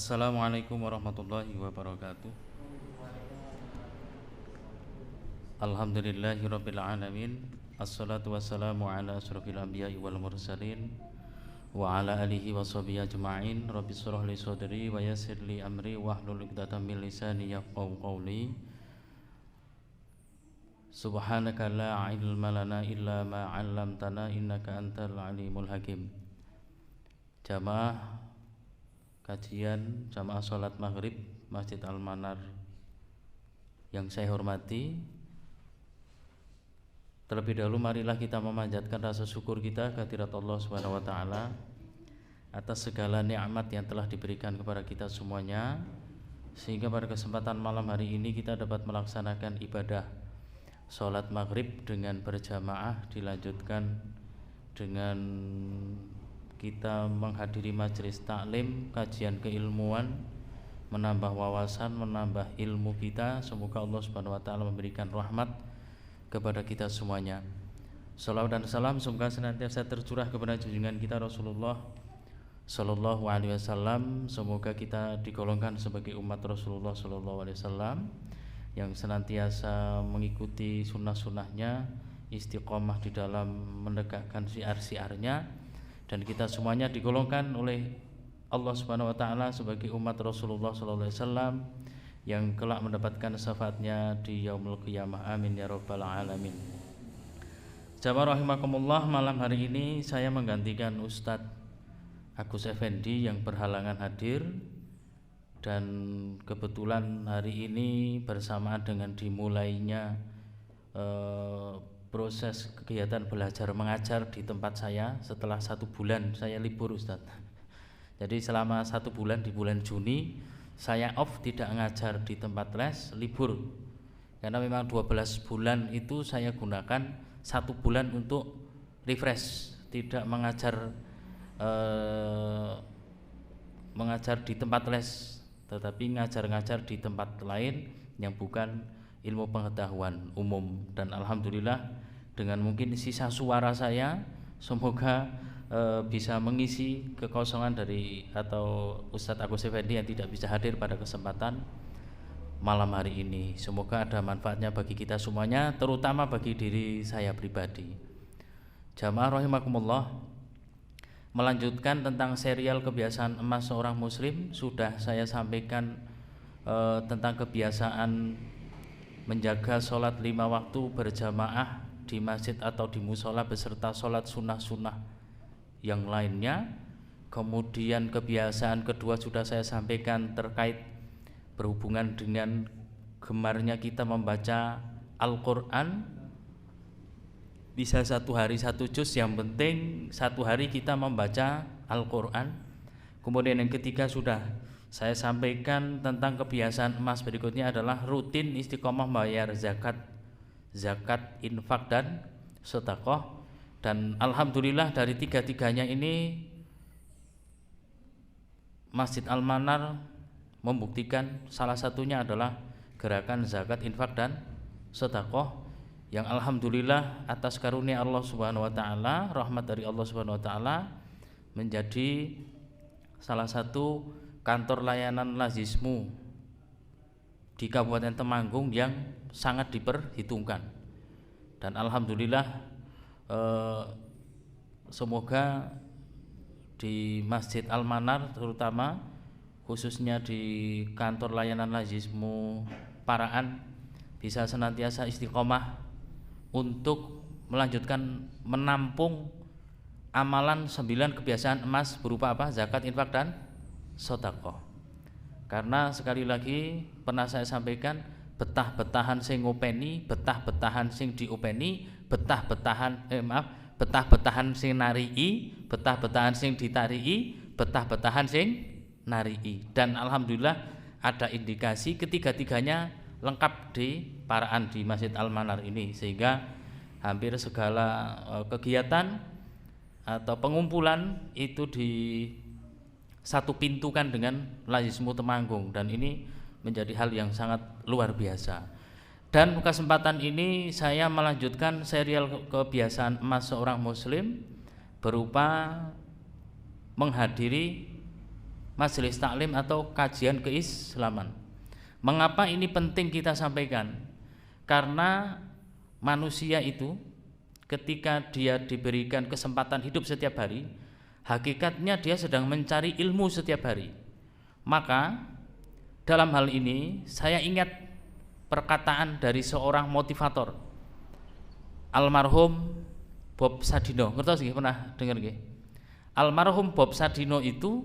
Assalamualaikum warahmatullahi wabarakatuh. Alhamdulillahirabbil alamin. Assalatu wassalamu ala asyrofil anbiya'i wal mursalin wa ala alihi washabihi ajma'in. Rabbi shrah li sadri wa yassir li amri wahlul 'uqdatam min lisani yafqahu qawli. Subhanaka la ilma lana illa ma 'allamtana innaka antal alimul hakim. Jamaah kajian jamaah sholat maghrib Masjid Al-Manar yang saya hormati, terlebih dahulu marilah kita memanjatkan rasa syukur kita kehadirat Allah Subhanahu wa taala atas segala nikmat yang telah diberikan kepada kita semuanya, sehingga pada kesempatan malam hari ini kita dapat melaksanakan ibadah sholat maghrib dengan berjamaah, dilanjutkan dengan kita menghadiri majelis taklim, kajian keilmuan, menambah wawasan, menambah ilmu kita. Semoga Allah Subhanahu wa taala memberikan rahmat kepada kita semuanya. Shalawat dan salam semoga senantiasa tercurah kepada junjungan kita Rasulullah sallallahu alaihi wasallam. Semoga kita digolongkan sebagai umat Rasulullah sallallahu alaihi wasallam yang senantiasa mengikuti sunnah-sunnahnya, istiqomah di dalam menegakkan syiar-syiarnya, dan kita semuanya digolongkan oleh Allah Subhanahu wa taala sebagai umat Rasulullah sallallahu alaihi wasallam yang kelak mendapatkan syafaatnya di yaumul qiyamah. Amin ya rabbal alamin. Jamaah rahimakumullah, malam hari ini saya menggantikan Ustadz Agus Effendi yang berhalangan hadir, dan kebetulan hari ini bersamaan dengan dimulainya proses kegiatan belajar mengajar di tempat saya setelah 1 bulan saya libur, Ustaz. Jadi selama 1 bulan, di bulan Juni saya off, tidak ngajar di tempat les, libur. Karena memang 12 bulan itu saya gunakan 1 bulan untuk refresh, tidak mengajar di tempat les, tetapi ngajar-ngajar di tempat lain yang bukan ilmu pengetahuan umum. Dan alhamdulillah dengan mungkin sisa suara saya, semoga bisa mengisi kekosongan dari atau Ustadz Agus Effendi yang tidak bisa hadir pada kesempatan malam hari ini. Semoga ada manfaatnya bagi kita semuanya, terutama bagi diri saya pribadi. Jamaah rahimakumullah, melanjutkan tentang serial kebiasaan emas seorang muslim. Sudah saya sampaikan tentang kebiasaan menjaga sholat 5 waktu berjamaah di masjid atau di musola beserta sholat sunnah-sunnah yang lainnya. Kemudian kebiasaan kedua sudah saya sampaikan terkait berhubungan dengan gemarnya kita membaca Al-Quran. Bisa 1 hari 1 juz, yang penting 1 hari kita membaca Al-Quran. Kemudian yang ketiga sudah saya sampaikan tentang kebiasaan emas berikutnya adalah rutin istiqomah membayar zakat, infak dan sedekah. Dan alhamdulillah dari 3-tiganya ini Masjid Al-Manar membuktikan. Salah satunya adalah gerakan zakat, infak dan sedekah yang alhamdulillah atas karunia Allah Subhanahu wa taala, rahmat dari Allah Subhanahu wa taala, menjadi salah satu kantor layanan lazismu di Kabupaten Temanggung yang sangat diperhitungkan. Dan alhamdulillah semoga di Masjid Al-Manar, terutama khususnya di kantor layanan lazismu Paraan, bisa senantiasa istiqomah untuk melanjutkan menampung amalan 9 kebiasaan emas berupa apa? Zakat, infak dan sedekah. Karena sekali lagi pernah saya sampaikan, betah-betahan sing ngopeni, betah-betahan sing diopeni, betah-betahan sing narii, betah-betahan sing ditarii, betah-betahan sing narii. Dan alhamdulillah ada indikasi ketiga-tiganya lengkap di Paraan, di Masjid Al-Manar ini, sehingga hampir segala kegiatan atau pengumpulan itu di satu pintu kan dengan lazismu Temanggung, dan ini menjadi hal yang sangat luar biasa. Dan kesempatan ini saya melanjutkan serial kebiasaan emas seorang muslim berupa menghadiri majelis taklim atau kajian keislaman. Mengapa ini penting kita sampaikan? Karena manusia itu ketika dia diberikan kesempatan hidup setiap hari, hakikatnya dia sedang mencari ilmu setiap hari. Maka dalam hal ini saya ingat perkataan dari seorang motivator, almarhum Bob Sadino. Ngertos nggih, pernah dengar nggih? Almarhum Bob Sadino itu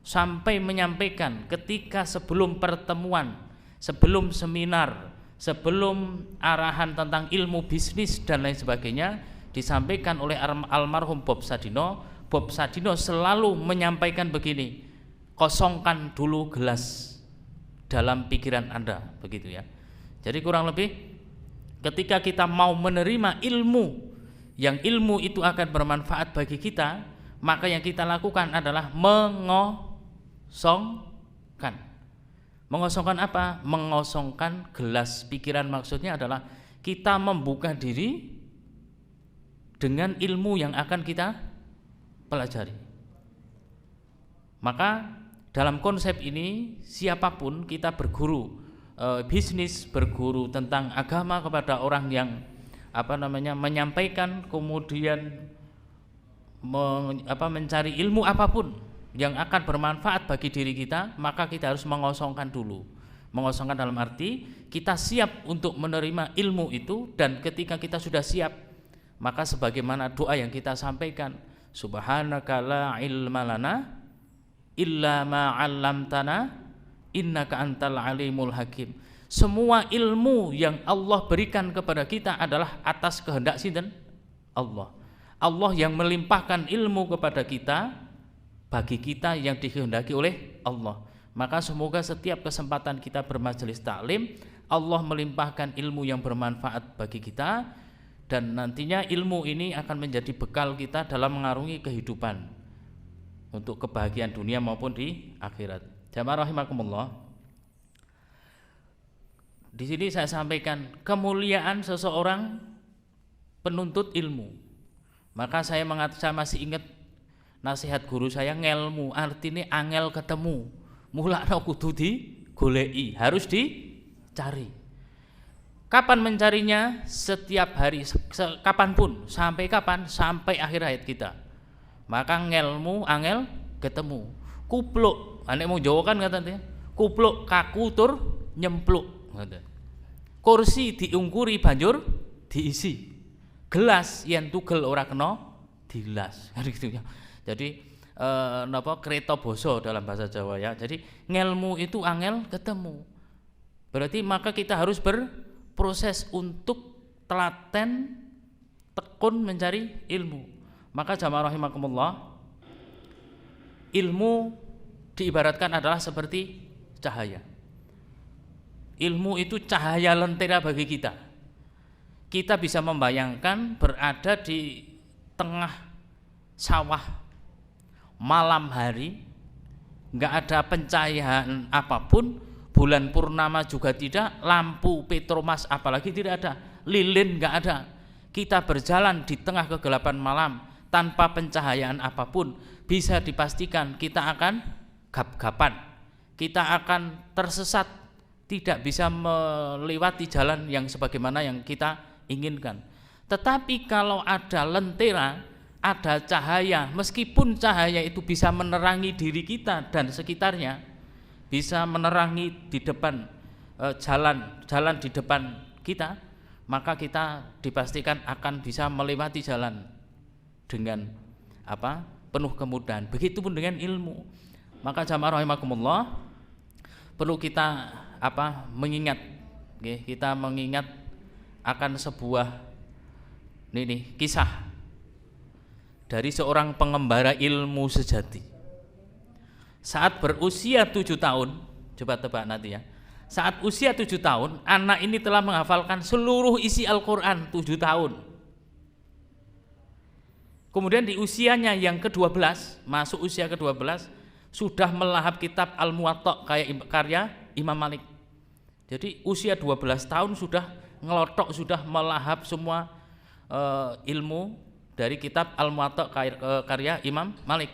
sampai menyampaikan ketika sebelum pertemuan, sebelum seminar, sebelum arahan tentang ilmu bisnis dan lain sebagainya disampaikan oleh almarhum Bob Sadino. Bob Sadino selalu menyampaikan begini, kosongkan dulu gelas dalam pikiran Anda, begitu ya. Jadi kurang lebih ketika kita mau menerima ilmu, yang ilmu itu akan bermanfaat bagi kita, maka yang kita lakukan adalah mengosongkan. Mengosongkan apa? Mengosongkan gelas pikiran. Maksudnya adalah kita membuka diri dengan ilmu yang akan kita pelajari. Maka dalam konsep ini siapapun kita berguru bisnis, berguru tentang agama kepada orang yang menyampaikan, kemudian mencari ilmu apapun yang akan bermanfaat bagi diri kita, maka kita harus mengosongkan dulu. Mengosongkan dalam arti kita siap untuk menerima ilmu itu, dan ketika kita sudah siap, maka sebagaimana doa yang kita sampaikan, subhanaka la ilma lana illa ma 'allamtana innaka antal alimul hakim. Semua ilmu yang Allah berikan kepada kita adalah atas kehendak sinten? Allah. Allah yang melimpahkan ilmu kepada kita bagi kita yang dikehendaki oleh Allah. Maka semoga setiap kesempatan kita bermajelis taklim, Allah melimpahkan ilmu yang bermanfaat bagi kita, dan nantinya ilmu ini akan menjadi bekal kita dalam mengarungi kehidupan untuk kebahagiaan dunia maupun di akhirat. Jamaah rahimakumullah. Di sini saya sampaikan kemuliaan seseorang penuntut ilmu. Maka saya masih ingat nasihat guru saya, ngelmu artinya angel ketemu, mulakno kudu digoleki, harus dicari. Kapan mencarinya? Setiap hari, kapanpun. Sampai kapan? Sampai akhir hayat kita. Maka ngelmu angel ketemu. Kupluk, anek mau Jawa kan katanya, kupluk kaku tur nyempluk. Kursi diungkuri banjur diisi. Gelas yen tugel ora kena dilas. Gitu ya. Jadi kereta basa dalam bahasa Jawa ya. Jadi ngelmu itu angel ketemu. Berarti maka kita harus berproses untuk telaten tekun mencari ilmu. Maka jamaah rahimakumullah, ilmu diibaratkan adalah seperti cahaya. Ilmu itu cahaya lentera bagi kita. Kita bisa membayangkan berada di tengah sawah malam hari, nggak ada pencahayaan apapun, bulan purnama juga tidak, lampu petromas apalagi tidak ada, lilin nggak ada. Kita berjalan di tengah kegelapan malam tanpa pencahayaan apapun, bisa dipastikan kita akan gap-gapan, kita akan tersesat, tidak bisa melewati jalan yang sebagaimana yang kita inginkan. Tetapi kalau ada lentera, ada cahaya, meskipun cahaya itu bisa menerangi diri kita dan sekitarnya, bisa menerangi di depan jalan di depan kita, maka kita dipastikan akan bisa melewati jalan dengan penuh kemudahan. Begitupun dengan ilmu. Maka jamaah rahimakumullah, perlu kita mengingat, kita mengingat akan sebuah kisah dari seorang pengembara ilmu sejati. Saat berusia 7 tahun, coba tebak nanti ya. Saat usia 7 tahun, anak ini telah menghafalkan seluruh isi Al-Quran 7 tahun. Kemudian di usianya yang ke-12, masuk usia ke-12, sudah melahap kitab Al-Muwatta karya Imam Malik. Jadi usia 12 tahun sudah ngelotok, sudah melahap semua ilmu dari kitab Al-Muwatta karya Imam Malik.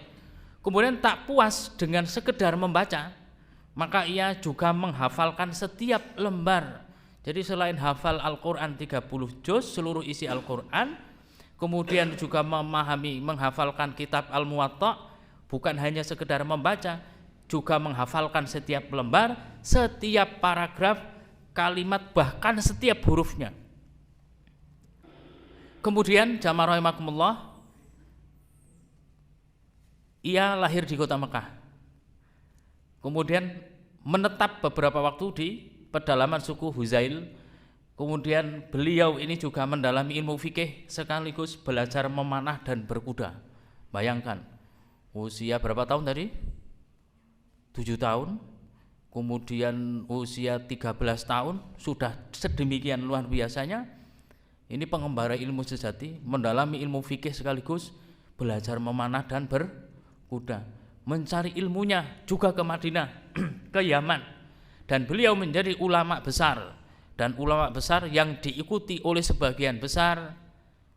Kemudian tak puas dengan sekedar membaca, maka ia juga menghafalkan setiap lembar. Jadi selain hafal Al-Quran 30 juz seluruh isi Al-Quran, kemudian juga menghafalkan kitab Al-Muwatta, bukan hanya sekedar membaca, juga menghafalkan setiap lembar, setiap paragraf, kalimat, bahkan setiap hurufnya. Kemudian jamaah rahimakumullah, ia lahir di kota Mekah. Kemudian menetap beberapa waktu di pedalaman suku Huzail. Kemudian beliau ini juga mendalami ilmu fikih sekaligus belajar memanah dan berkuda. Bayangkan, usia berapa tahun tadi? 7 tahun. Kemudian usia 13 tahun, sudah sedemikian luar biasanya. Ini pengembara ilmu sejati, mendalami ilmu fikih sekaligus belajar memanah dan berkuda. Mencari ilmunya juga ke Madinah, ke Yaman. Dan beliau menjadi ulama besar, dan ulama besar yang diikuti oleh sebagian besar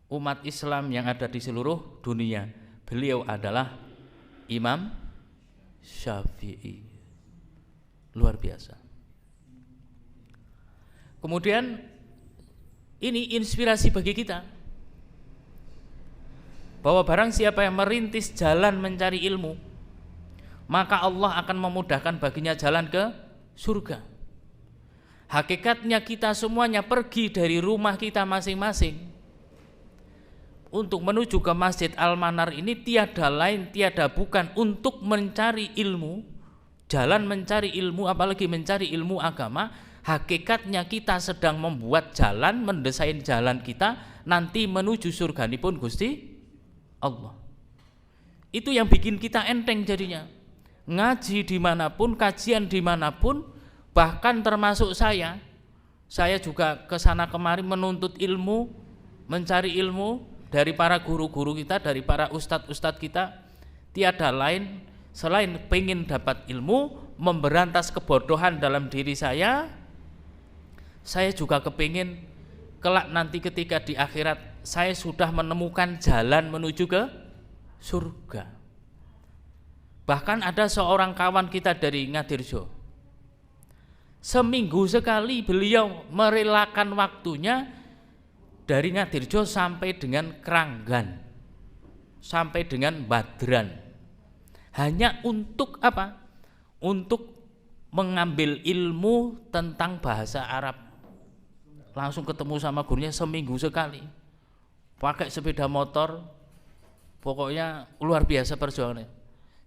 umat Islam yang ada di seluruh dunia. Beliau adalah Imam Syafi'i. Luar biasa. Kemudian ini inspirasi bagi kita, bahwa barang siapa yang merintis jalan mencari ilmu, maka Allah akan memudahkan baginya jalan ke surga. Hakikatnya kita semuanya pergi dari rumah kita masing-masing untuk menuju ke Masjid Al-Manar ini tiada lain, tiada bukan untuk mencari ilmu, jalan mencari ilmu, apalagi mencari ilmu agama. Hakikatnya kita sedang membuat jalan, mendesain jalan kita nanti menuju surganipun Gusti Allah. Itu yang bikin kita enteng jadinya. Ngaji dimanapun, kajian dimanapun, bahkan termasuk saya juga kesana kemari menuntut ilmu, mencari ilmu dari para guru-guru kita, dari para ustadz-ustadz kita. Tiada lain selain pengen dapat ilmu, memberantas kebodohan dalam diri saya juga kepingin kelak nanti ketika di akhirat saya sudah menemukan jalan menuju ke surga. Bahkan ada seorang kawan kita dari Ngadirjo, seminggu sekali beliau merelakan waktunya dari Ngadirjo sampai dengan Kranggan, sampai dengan Badran, hanya untuk apa? Untuk mengambil ilmu tentang bahasa Arab. Langsung ketemu sama gurunya seminggu sekali, pakai sepeda motor, pokoknya luar biasa perjuangannya.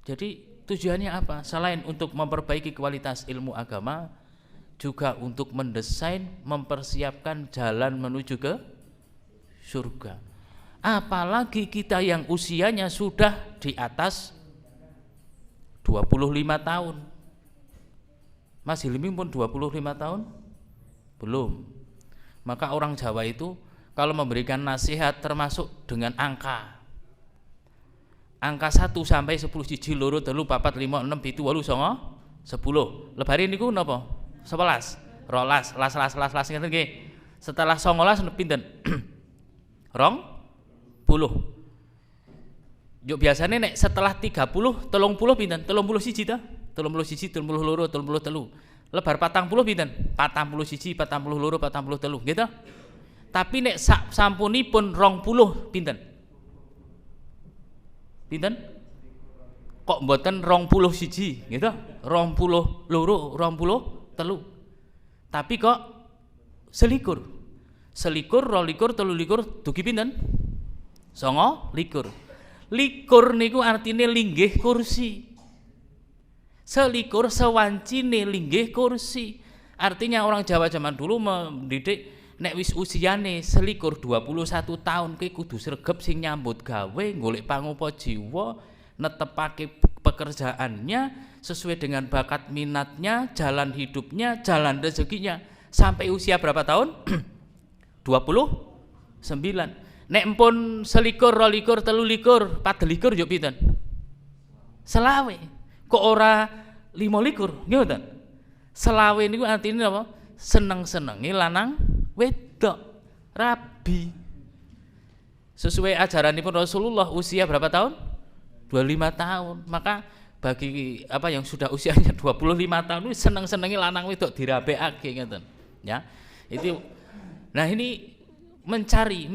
Jadi tujuannya apa? Selain untuk memperbaiki kualitas ilmu agama, juga untuk mendesain, mempersiapkan jalan menuju ke surga. Apalagi kita yang usianya sudah di atas 25 tahun. Mas Hilmi pun 25 tahun? Belum. Maka orang Jawa itu kalau memberikan nasihat termasuk dengan angka 1 sampai 10, 1, 2, 3, 4, 5, 6, 7, 8, 9, 10. Lebari niku napa? 11, 12, las ngeten nggih. Setelah 19 pinten? 20. Yo biasane nek setelah 30, 30 pinten? 31 ta? 31, 32, 33. Lebar 40 pinten? 41, 42, 43 gitu. Tapi nek sampunipun 20 pinten? Pinten? Kok mboten 21 gitu? 22, 23. Tapi kok selikur. Selikur, 22, 23 dugi pinten? 29. Likur niku artine linggih kursi. Selikur sewancine linggih kursi. Artinya orang Jawa zaman dulu mendidik nek wis usiane selikur 21 tahun ki kudu sregep sing nyambut gawe, golek pangupa jiwa, netepake pekerjaannya sesuai dengan bakat minatnya, jalan hidupnya, jalan rezekinya. Sampai usia berapa tahun? 29. Nek empun selikur, 22, 23, 24 yo pinten? Selawe. Kok ora 25 ngoten. Selawe niku artine apa? Seneng-senenge lanang wedok, rabi. Sesuai ajaranipun Rasulullah usia berapa tahun? 25 tahun. Maka bagi yang sudah usianya 25 tahun itu seneng-senengi lanang wedok dirabekake ngeten. Ya. Itu nah ini mencari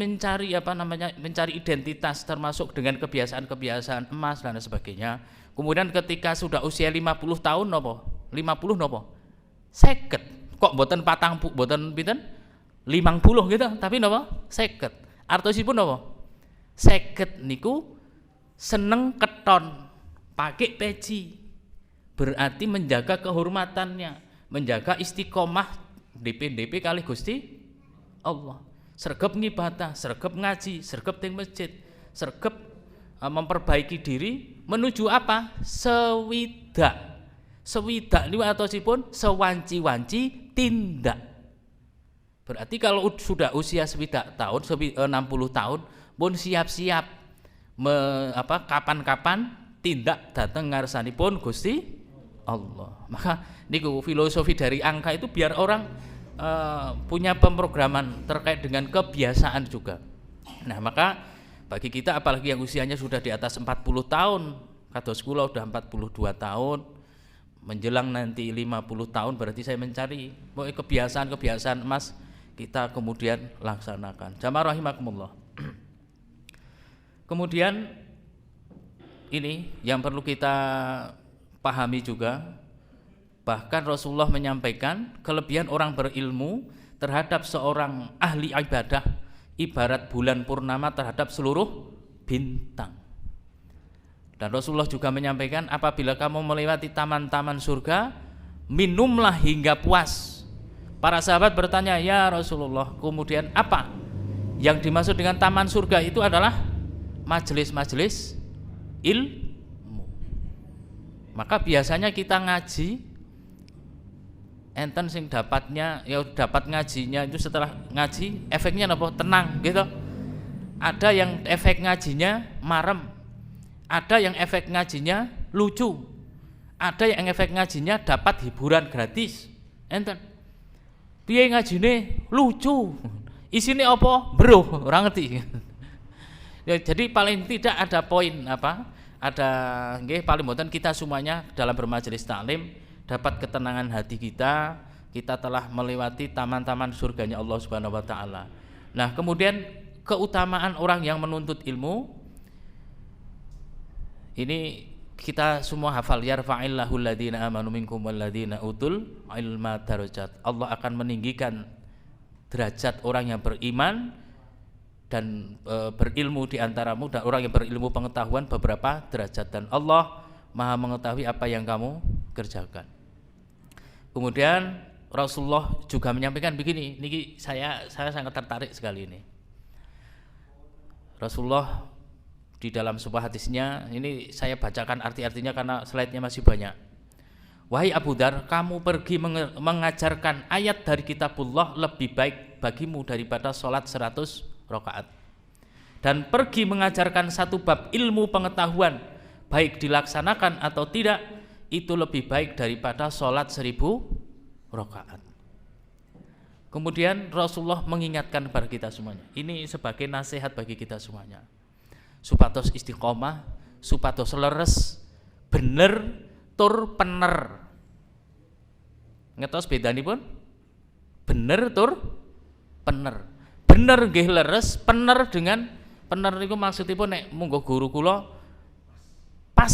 identitas termasuk dengan kebiasaan-kebiasaan emas dan sebagainya. Kemudian ketika sudah usia 50 tahun napa? 50 napa? 50. Kok mboten 40 mboten pinten? 50 gitu, tapi napa? 50. Artosipun napa? 50 niku seneng keton, pakai peci. Berarti menjaga kehormatannya, menjaga istiqomah DP kali Gusti Allah. Sregep ngibadah, sregep ngaji, sregep teng masjid, sregep memperbaiki diri menuju apa? Sewidak. Sewidak niku atosipun sewanci-wanci tindak. Berarti kalau sudah usia sewidak tahun, 60 tahun, pun siap-siap kapan-kapan tindak datang ngarsanipun Gusti Allah. Maka niku filosofi dari angka itu biar orang punya pemrograman terkait dengan kebiasaan juga. Nah, maka bagi kita apalagi yang usianya sudah di atas 40 tahun, kados kula sudah 42 tahun, menjelang nanti 50 tahun berarti saya mencari kebiasaan-kebiasaan emas kita kemudian laksanakan. Jamaah rahimakumullah. Kemudian ini yang perlu kita pahami juga, bahkan Rasulullah menyampaikan kelebihan orang berilmu terhadap seorang ahli ibadah ibarat bulan purnama terhadap seluruh bintang. Dan Rasulullah juga menyampaikan apabila kamu melewati taman-taman surga, minumlah hingga puas. Para sahabat bertanya, ya Rasulullah, kemudian apa yang dimaksud dengan taman surga? Itu adalah majelis-majelis ilmu. Maka biasanya kita ngaji, enten sing dapatnya dapat ngajinya itu setelah ngaji efeknya apa? Tenang gitu. Ada yang efek ngajinya marem, ada yang efek ngajinya lucu, ada yang efek ngajinya dapat hiburan gratis. Enten piye ngajine lucu, isine apa? Bro, ora ngerti. Ya, jadi paling tidak ada poin ada paling mboten kita semuanya dalam bermajelis taklim dapat ketenangan hati kita telah melewati taman-taman surganya Allah Subhanahu wa taala. Nah, kemudian keutamaan orang yang menuntut ilmu ini kita semua hafal, yarfa'illahu alladziina aamanu minkum walladziina utul ilma darajat. Allah akan meninggikan derajat orang yang beriman dan berilmu di antaramu, dan orang yang berilmu pengetahuan beberapa derajat, dan Allah Maha mengetahui apa yang kamu kerjakan. Kemudian Rasulullah juga menyampaikan begini, niki saya sangat tertarik sekali ini. Rasulullah di dalam sebuah hadisnya, ini saya bacakan arti-artinya karena slide-nya masih banyak. Wahai Abu Dzar, kamu pergi mengajarkan ayat dari kitabullah lebih baik bagimu daripada sholat 100 rakaat. Dan pergi mengajarkan satu bab ilmu pengetahuan, baik dilaksanakan atau tidak, itu lebih baik daripada sholat 1000 rakaat. Kemudian Rasulullah mengingatkan kepada kita semuanya, ini sebagai nasihat bagi kita semuanya, supados istiqomah, supados leres, bener tur pener. Ngetos bedanipun? Bener tur pener. Bener nggih leres, pener dengan pener niku maksudipun nek monggo guru kula pas,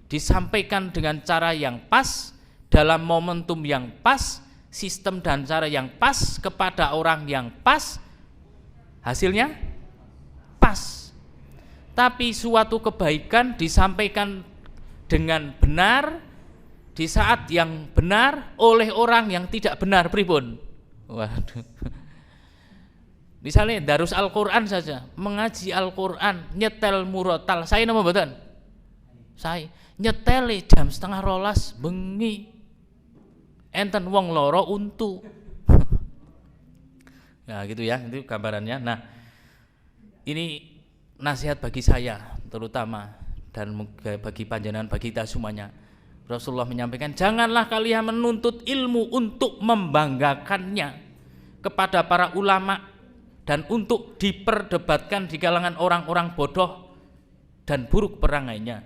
disampaikan dengan cara yang pas, dalam momentum yang pas, sistem dan cara yang pas, kepada orang yang pas, hasilnya pas. Tapi suatu kebaikan disampaikan dengan benar di saat yang benar oleh orang yang tidak benar, pripun? Waduh. Misalnya darus Al-Qur'an saja, mengaji Al-Qur'an, nyetel murotal, saya nama mboten? Saya nyeteli jam 11:30 bengi. Enten wong loro untu. Nah, gitu ya, itu gambarannya. Nah, ini nasihat bagi saya terutama dan bagi panjenengan, bagi kita semuanya. Rasulullah menyampaikan, janganlah kalian menuntut ilmu untuk membanggakannya kepada para ulama dan untuk diperdebatkan di kalangan orang-orang bodoh dan buruk perangainya.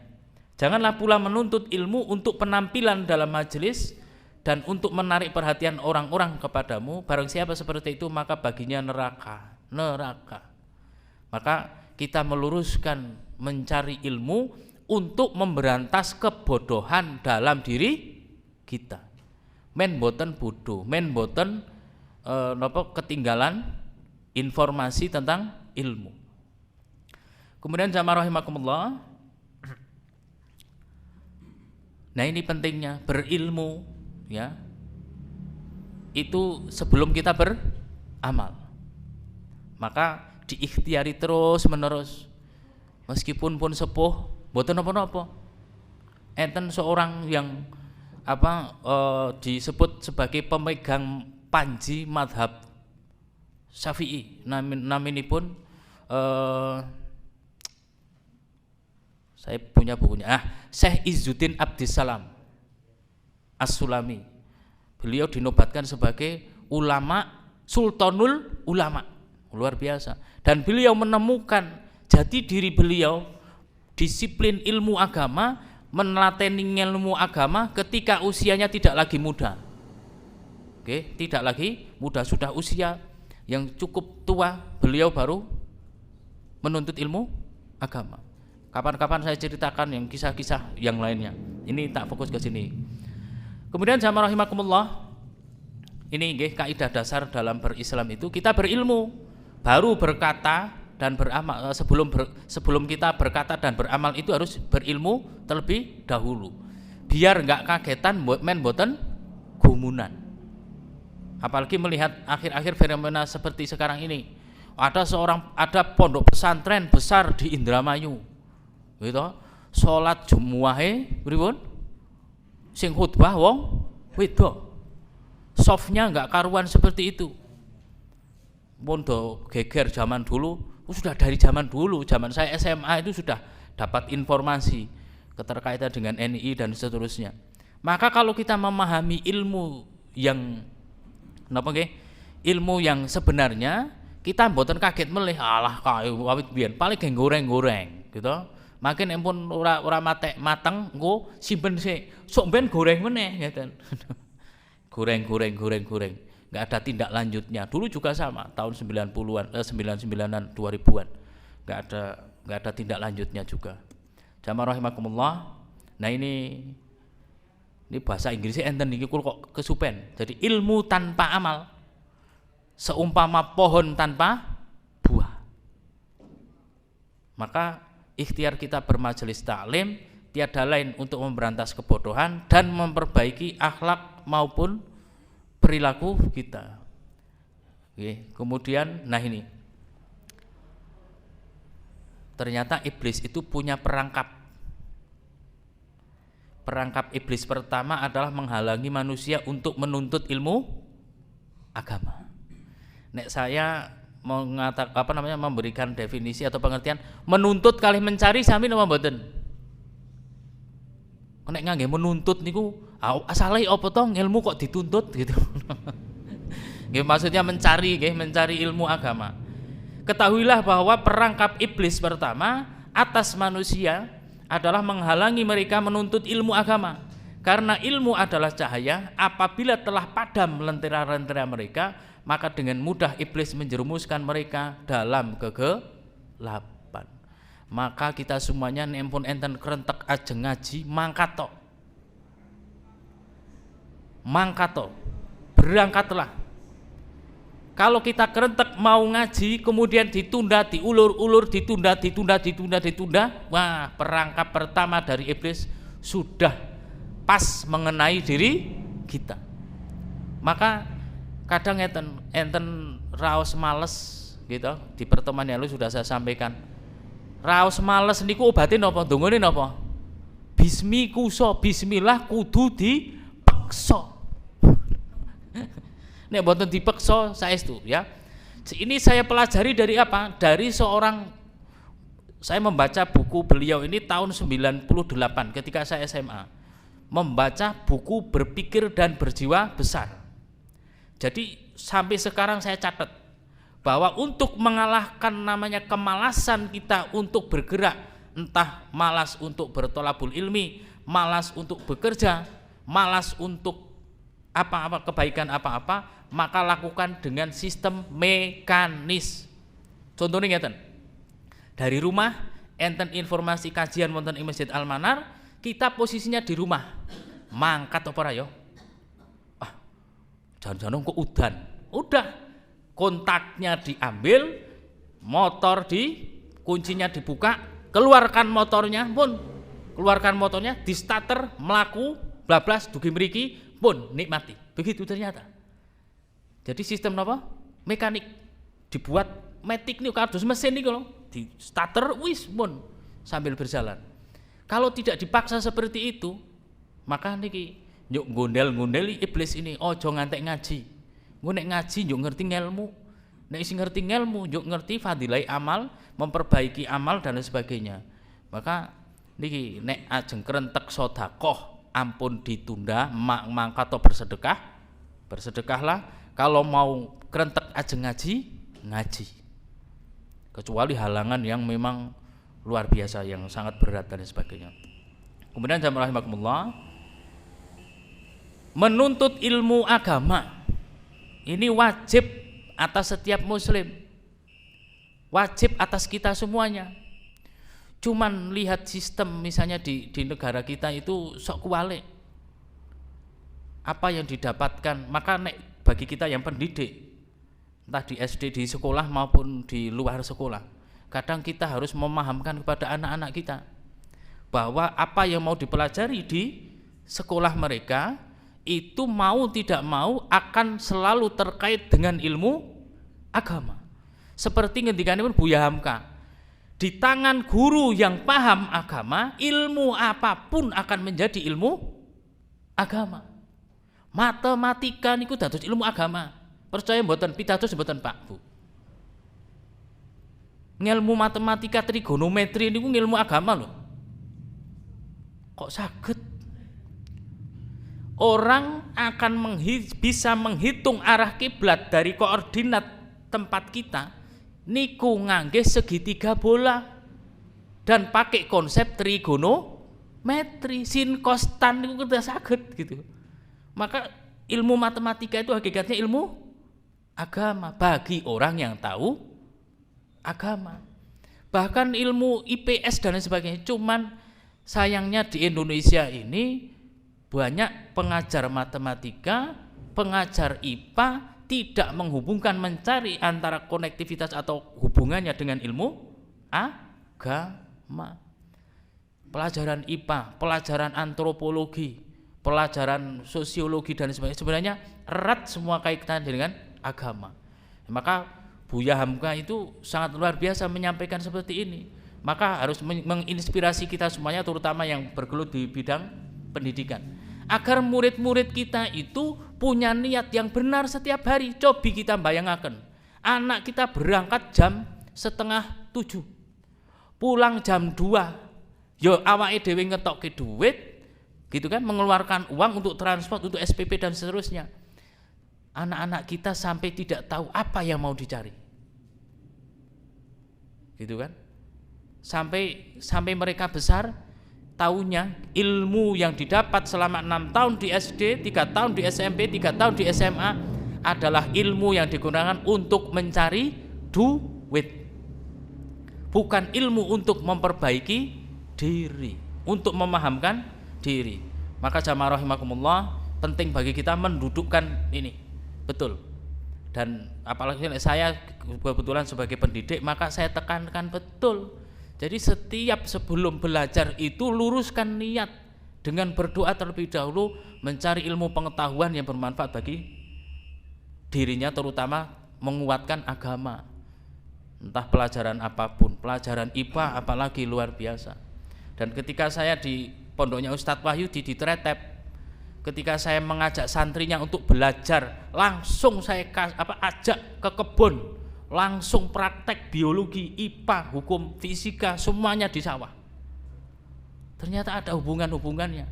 Janganlah pula menuntut ilmu untuk penampilan dalam majelis dan untuk menarik perhatian orang-orang kepadamu. Barang siapa seperti itu maka baginya neraka. Maka kita meluruskan mencari ilmu untuk memberantas kebodohan dalam diri kita. Men boten bodoh, men boten ketinggalan informasi tentang ilmu. Kemudian jamaah rahimakumullah, nah ini pentingnya berilmu ya. Itu sebelum kita beramal. Maka diikhtiari terus menerus. Meskipun pun sepuh, mboten napa-napa. Enten seorang yang disebut sebagai pemegang panji madhab Syafi'i, naminipun saya punya bukunya, Syekh Izzuddin Abdissalam As-Sulami. Beliau dinobatkan sebagai ulama, sultanul ulama, luar biasa. Dan beliau menemukan jati diri beliau, disiplin ilmu agama, menelateni ilmu agama ketika usianya tidak lagi muda. Oke, tidak lagi muda, sudah usia yang cukup tua, beliau baru menuntut ilmu agama. Kapan-kapan saya ceritakan yang kisah-kisah yang lainnya. Ini tak fokus ke sini. Kemudian jamaah rahimakumullah, ini nggih kaidah dasar dalam berislam itu kita berilmu, baru berkata dan beramal. Sebelum kita berkata dan beramal itu harus berilmu terlebih dahulu. Biar enggak kagetan men boten gumunan. Apalagi melihat akhir-akhir fenomena seperti sekarang ini. Ada pondok pesantren besar di Indramayu. Gitu. Salat Jumuahe pripun? Sing khutbah wong wedok. Softnya enggak karuan seperti itu. Pondok geger zaman dulu, sudah dari zaman dulu, zaman saya SMA itu sudah dapat informasi keterkaitan dengan NI dan seterusnya. Maka kalau kita memahami ilmu yang ilmu yang sebenarnya, kita mboten kaget melih alah kae awit biyen paling geng goreng-goreng gitu. Makin empun ora mateng engko simpen sik. Sok ben goreng meneh ngeten. Goreng. Enggak ada tindak lanjutnya. Dulu juga sama, tahun 90-an, 99-an, 2000-an. Enggak ada tindak lanjutnya juga. Jamaah rahimakumullah. Nah ini bahasa Inggrisnya enten iki kok kesupen. Jadi ilmu tanpa amal seumpama pohon tanpa buah. Maka ikhtiar kita bermajelis taklim tiada lain untuk memberantas kebodohan dan memperbaiki akhlak maupun perilaku kita. Oke, kemudian nah ini. Ternyata iblis itu punya perangkap. Perangkap iblis pertama adalah menghalangi manusia untuk menuntut ilmu agama. Nek saya memberikan definisi atau pengertian menuntut kali mencari sami napa mboten? Nek ngangge menuntut niku asale apa to ilmu kok dituntut gitu. Nggih maksudnya mencari ilmu agama. Ketahuilah bahwa perangkap iblis pertama atas manusia adalah menghalangi mereka menuntut ilmu agama. Karena ilmu adalah cahaya, apabila telah padam lentera-lentera mereka, maka dengan mudah iblis menjerumuskan mereka dalam kegelapan. Maka kita semuanya nempun enten kerentek ajeng ngaji mangkato. Berangkatlah. Kalau kita kerentek mau ngaji kemudian ditunda, diulur-ulur, ditunda, wah, perangkap pertama dari iblis sudah pas mengenai diri kita. Maka kadang enten raos males gitu. Di pertemuan yang lalu sudah saya sampaikan. Raos males niku obatin napa? Dongane napa? Bismi kuso, bismillah kudu dipeksa. Nek mboten dipeksa saestu ya. Ini saya pelajari dari apa? Dari saya membaca buku beliau ini tahun 98 ketika saya SMA. Membaca buku Berpikir dan Berjiwa Besar. Jadi sampai sekarang saya catat bahwa untuk mengalahkan namanya kemalasan kita untuk bergerak entah malas untuk bertolabul ilmi, malas untuk bekerja, malas untuk apa-apa kebaikan apa-apa, maka lakukan dengan sistem mekanis. Contohnya ngeten. Dari rumah enten informasi kajian wonten ing Masjid Al-Manar, kita posisinya di rumah. Mangkat apa ora ya? Jangan-jangan kok udan. Udah. Kontaknya diambil, motor kuncinya dibuka, keluarkan motornya, pun keluarkan motornya, di starter, melaku, blablas, dugi mriki, pun nikmati. Begitu ternyata. Jadi sistem apa? Mekanik. Dibuat matic nih kados mesin nih kalau di starter wis pun sambil berjalan. Kalau tidak dipaksa seperti itu, maka niki yuk gondel-gondeli iblis ini, ojo ngantek ngaji. Gue nek ngaji yuk ngerti ngelmu, nek isi ngerti ngelmu yuk ngerti fadilai amal, memperbaiki amal dan sebagainya. Maka niki nek ajeng kerentek sodakoh ampun ditunda, mangkat atau bersedekahlah. Kalau mau kerentek ajeng ngaji, kecuali halangan yang memang luar biasa, yang sangat berat dan sebagainya. Kemudian jamaah rahimakumullah, menuntut ilmu agama ini wajib atas setiap muslim, wajib atas kita semuanya. Cuman lihat sistem misalnya di negara kita itu sok kualik apa yang didapatkan. Maka bagi kita yang pendidik, entah di SD, di sekolah maupun di luar sekolah, kadang kita harus memahamkan kepada anak-anak kita bahwa apa yang mau dipelajari di sekolah mereka itu mau tidak mau akan selalu terkait dengan ilmu agama. Seperti ngendikanipun Buya Hamka, di tangan guru yang paham agama, ilmu apapun akan menjadi ilmu agama. Matematika niku dados ilmu agama. Percaya mboten pitados mboten Pak Bu? Ngilmu matematika trigonometri niku ngilmu agama loh. Kok saged? Orang akan bisa menghitung arah kiblat dari koordinat tempat kita niku ngangge segitiga bola dan pakai konsep trigonometri, sin cos tan niku udah saged gitu. Maka ilmu matematika itu hakikatnya ilmu agama bagi orang yang tahu agama. Bahkan ilmu IPS dan sebagainya. Cuman sayangnya di Indonesia ini banyak pengajar matematika, pengajar IPA tidak menghubungkan, mencari antara konektivitas atau hubungannya dengan ilmu agama. Pelajaran IPA, pelajaran antropologi, pelajaran sosiologi dan sebagainya sebenarnya erat semua kaitan dengan agama. Maka Buya Hamka itu sangat luar biasa menyampaikan seperti ini. Maka harus menginspirasi kita semuanya, terutama yang bergelut di bidang pendidikan, agar murid-murid kita itu punya niat yang benar setiap hari. Cobi kita bayangkan, anak kita berangkat jam 6:30, pulang jam 2, yo awake dhewe ngetokke duit gitu kan, mengeluarkan uang untuk transport, untuk SPP dan seterusnya. Anak-anak kita sampai tidak tahu apa yang mau dicari, gitu kan? Sampai mereka besar, tahunya ilmu yang didapat selama 6 tahun di SD, 3 tahun di SMP, 3 tahun di SMA adalah ilmu yang digunakan untuk mencari duit, bukan ilmu untuk memperbaiki diri, untuk memahamkan diri. Maka jamaah rahimakumullah, penting bagi kita mendudukkan ini betul. Dan apalagi saya kebetulan sebagai pendidik, maka saya tekankan betul. Jadi setiap sebelum belajar itu luruskan niat dengan berdoa terlebih dahulu, mencari ilmu pengetahuan yang bermanfaat bagi dirinya, terutama menguatkan agama. Entah pelajaran apapun, pelajaran IPA apalagi luar biasa. Dan ketika saya di pondoknya Ustadz Wahyudi di Tretep, ketika saya mengajak santrinya untuk belajar, langsung saya ajak ke kebun, langsung praktek biologi, IPA, hukum fisika, semuanya di sawah. Ternyata ada hubungannya,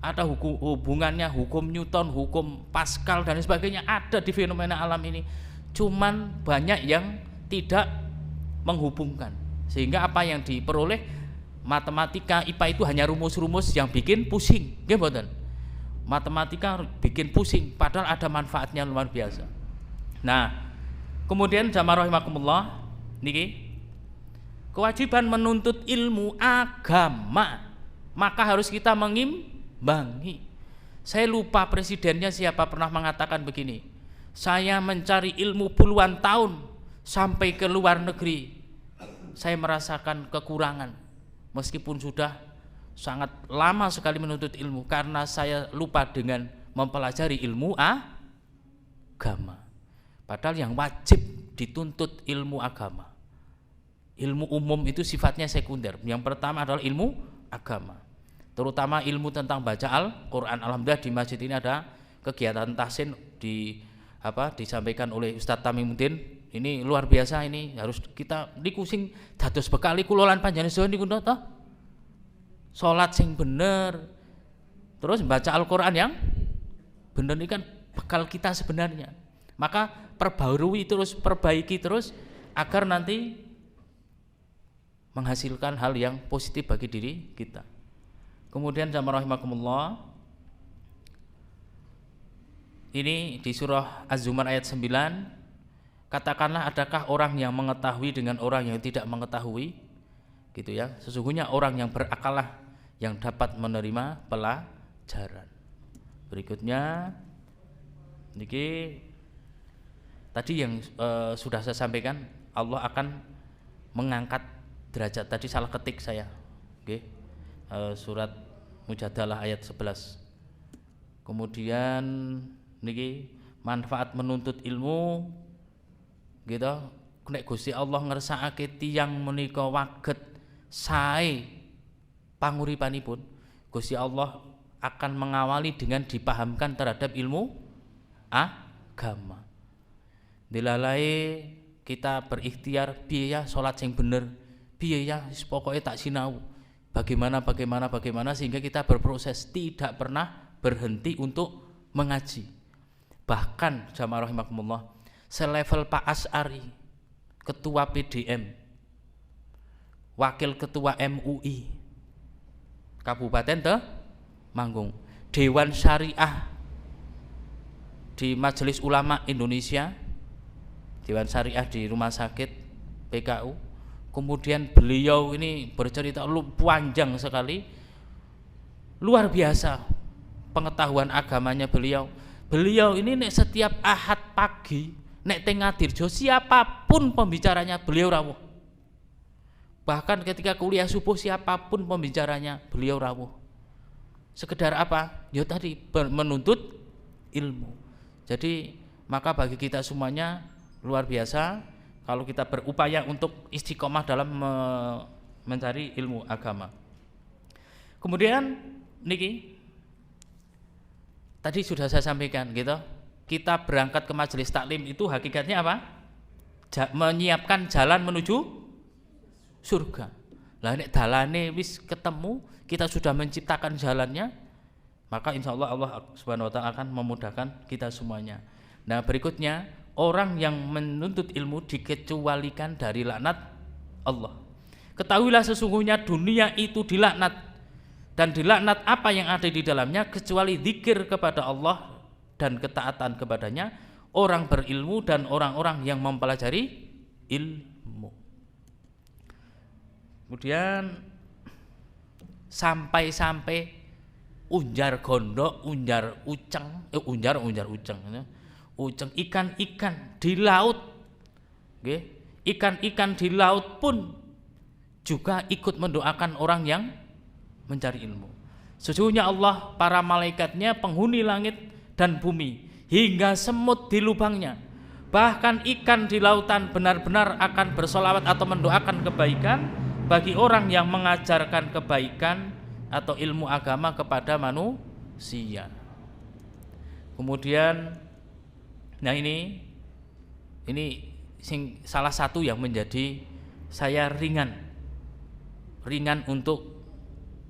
ada hubungannya hukum Newton, hukum Pascal dan sebagainya, ada di fenomena alam ini. Cuman banyak yang tidak menghubungkan, sehingga apa yang diperoleh matematika, IPA itu hanya rumus-rumus yang bikin pusing, nggih mboten? Matematika bikin pusing, padahal ada manfaatnya luar biasa. Nah, kemudian jamaah rahimakumullah, niki kewajiban menuntut ilmu agama, maka harus kita mengimbangi. Saya lupa presidennya siapa pernah mengatakan begini, saya mencari ilmu puluhan tahun sampai ke luar negeri, saya merasakan kekurangan meskipun sudah sangat lama sekali menuntut ilmu karena saya lupa dengan mempelajari ilmu agama. Padahal yang wajib dituntut ilmu agama. Ilmu umum itu sifatnya sekunder. Yang pertama adalah ilmu agama, terutama ilmu tentang baca Al-Quran. Alhamdulillah di masjid ini ada kegiatan tahsin disampaikan oleh Ustadz Tamimuddin. Ini luar biasa, ini harus kita dikusing dados bekali kulolan panjenengan niku toh. Salat sing bener, terus baca Al-Quran yang bener, ini kan bekal kita sebenarnya. Maka perbarui terus, perbaiki terus agar nanti menghasilkan hal yang positif bagi diri kita. Kemudian jamaah rahimakumullah, ini di surah Az-Zumar ayat 9, katakanlah adakah orang yang mengetahui dengan orang yang tidak mengetahui, gitu ya. Sesungguhnya orang yang berakal yang dapat menerima pelajaran. Berikutnya niki tadi yang sudah saya sampaikan, Allah akan mengangkat derajat. Tadi salah ketik saya, okay. Surat Mujadalah ayat 11. Kemudian niki manfaat menuntut ilmu, gitu. Nek Gusti Allah ngersakake tiyang menika waget sae panguripanipun, Gusti Allah akan mengawali dengan dipahamkan terhadap ilmu agama. Dilalai kita berikhtiar biaya sholat yang bener, biaya pokoknya tak sinau bagaimana sehingga kita berproses, tidak pernah berhenti untuk mengaji. Bahkan jamaah rahimakumullah, selevel Pak As'ari, ketua PDM, wakil ketua MUI Kabupaten Temanggung, Dewan Syariah di Majelis Ulama Indonesia, Dewan Syariah di Rumah Sakit PKU. Kemudian beliau ini bercerita panjang sekali, luar biasa pengetahuan agamanya beliau. Beliau ini nek setiap Ahad pagi nek teng Ngadirjo, siapapun pembicaranya beliau rawuh. Bahkan ketika kuliah subuh siapapun pembicaranya beliau rawuh. Sekedar apa? Ya tadi menuntut ilmu. Jadi maka bagi kita semuanya luar biasa kalau kita berupaya untuk istiqomah dalam mencari ilmu agama. Kemudian niki tadi sudah saya sampaikan, gitu. Kita berangkat ke majelis taklim itu hakikatnya apa? Menyiapkan jalan menuju surga. Lah nek dalane wis ketemu, kita sudah menciptakan jalannya, maka insya Allah Allah Subhanahu wa taala akan memudahkan kita semuanya. Nah, berikutnya, orang yang menuntut ilmu dikecualikan dari laknat Allah. Ketahuilah sesungguhnya dunia itu dilaknat, dan dilaknat apa yang ada di dalamnya kecuali zikir kepada Allah dan ketaatan kepadanya, orang berilmu dan orang-orang yang mempelajari ilmu. Kemudian sampai unjar gondok, unjar uceng, uceng ikan-ikan di laut, okay? Ikan-ikan di laut pun juga ikut mendoakan orang yang mencari ilmu. Sesungguhnya Allah, para malaikatnya, penghuni langit dan bumi, hingga semut di lubangnya, bahkan ikan di lautan benar-benar akan bersolawat atau mendoakan kebaikan bagi orang yang mengajarkan kebaikan atau ilmu agama kepada manusia. Kemudian, nah ini salah satu yang menjadi saya ringan untuk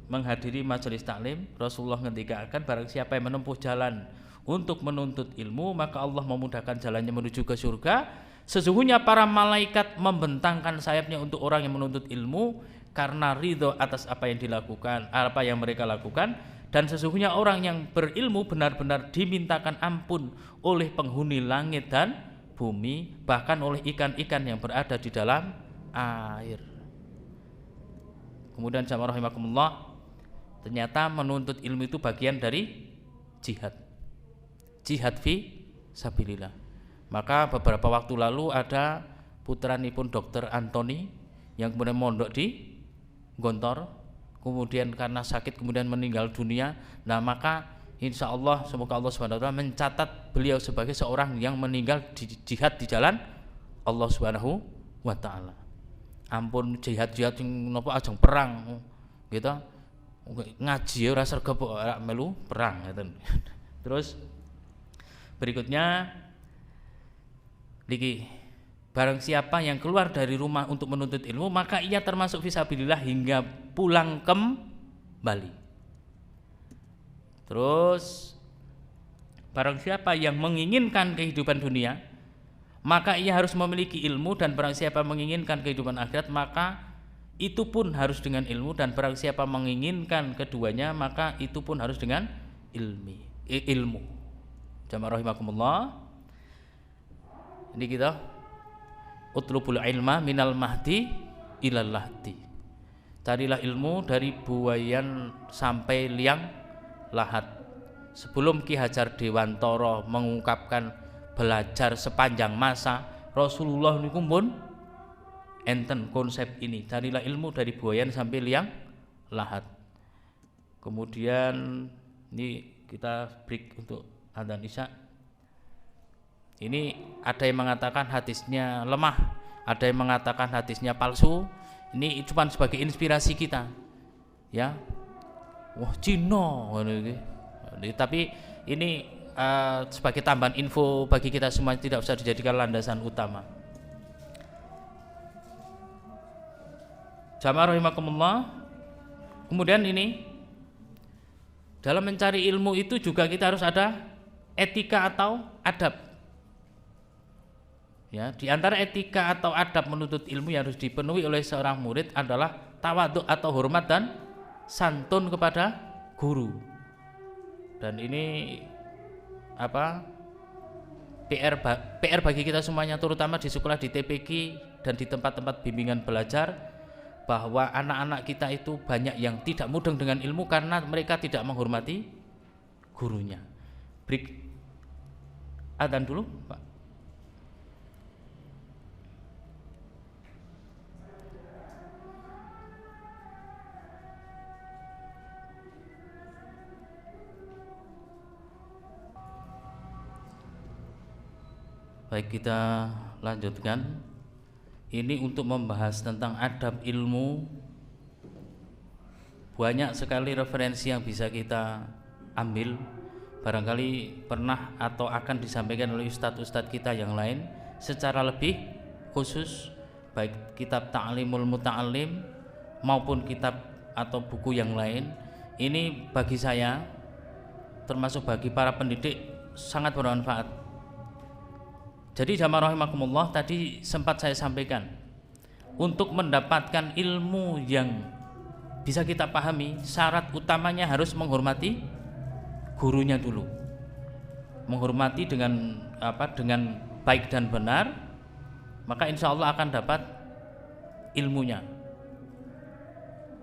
menghadiri majelis taklim. Rasulullah ngendikaken barang siapa yang menempuh jalan untuk menuntut ilmu, maka Allah memudahkan jalannya menuju ke surga. Sesungguhnya para malaikat membentangkan sayapnya untuk orang yang menuntut ilmu, karena ridho atas apa yang dilakukan, apa yang mereka lakukan. Dan sesungguhnya orang yang berilmu benar-benar dimintakan ampun oleh penghuni langit dan bumi, bahkan oleh ikan-ikan yang berada di dalam air. Kemudian jamaah rahimakumullah, ternyata menuntut ilmu itu bagian dari jihad fi sabilillah. Maka beberapa waktu lalu ada putranipun Dr. Anthony yang kemudian mondok di Gontor, kemudian karena sakit kemudian meninggal dunia. Nah maka insya Allah semoga Allah Subhanahu wa taala mencatat beliau sebagai seorang yang meninggal di jihad di jalan Allah Subhanahu wa taala. Ampun jihad sing napa ajeng perang gitu. Ngaji ora sregep ora melu perang ngoten. Terus berikutnya niki, barang siapa yang keluar dari rumah untuk menuntut ilmu maka ia termasuk fisabilillah hingga pulang kembali. Terus barang siapa yang menginginkan kehidupan dunia maka ia harus memiliki ilmu, dan barang siapa menginginkan kehidupan akhirat maka itu pun harus dengan ilmu, dan barang siapa menginginkan keduanya maka itu pun harus dengan ilmu. Jamaah rahimakumullah, ini kita utlubul ilma minal mahdi ilal lahdi. Carilah ilmu dari buayan sampai liang lahat. Sebelum Ki Hajar Dewantara mengungkapkan belajar sepanjang masa, Rasulullah niku pun enten konsep ini, carilah ilmu dari buayan sampai liang lahat. Kemudian ini kita break untuk adzan isya. Ini ada yang mengatakan hadisnya lemah, ada yang mengatakan hadisnya palsu. Ini cuma sebagai inspirasi kita, ya. Wah Cina, tapi ini sebagai tambahan info bagi kita semua, tidak usah dijadikan landasan utama. Jamaah rahimakumullah. Kemudian ini dalam mencari ilmu itu juga kita harus ada etika atau adab. Ya, di antara etika atau adab menuntut ilmu yang harus dipenuhi oleh seorang murid adalah tawadhu atau hormat dan santun kepada guru. Dan ini PR bagi kita semuanya, terutama di sekolah, di TPQ dan di tempat-tempat bimbingan belajar, bahwa anak-anak kita itu banyak yang tidak mudeng dengan ilmu karena mereka tidak menghormati gurunya. Break adzan dulu, Pak. Baik, kita lanjutkan. Ini untuk membahas tentang adab ilmu. Banyak sekali referensi yang bisa kita ambil. Barangkali pernah atau akan disampaikan oleh ustadz-ustadz kita yang lain secara lebih khusus, baik kitab Ta'limul Muta'allim maupun kitab atau buku yang lain. Ini bagi saya, termasuk bagi para pendidik, sangat bermanfaat. Jadi jamaah rahimakumullah, tadi sempat saya sampaikan, untuk mendapatkan ilmu yang bisa kita pahami, syarat utamanya harus menghormati gurunya dulu. Menghormati dengan baik dan benar, maka insya Allah akan dapat ilmunya.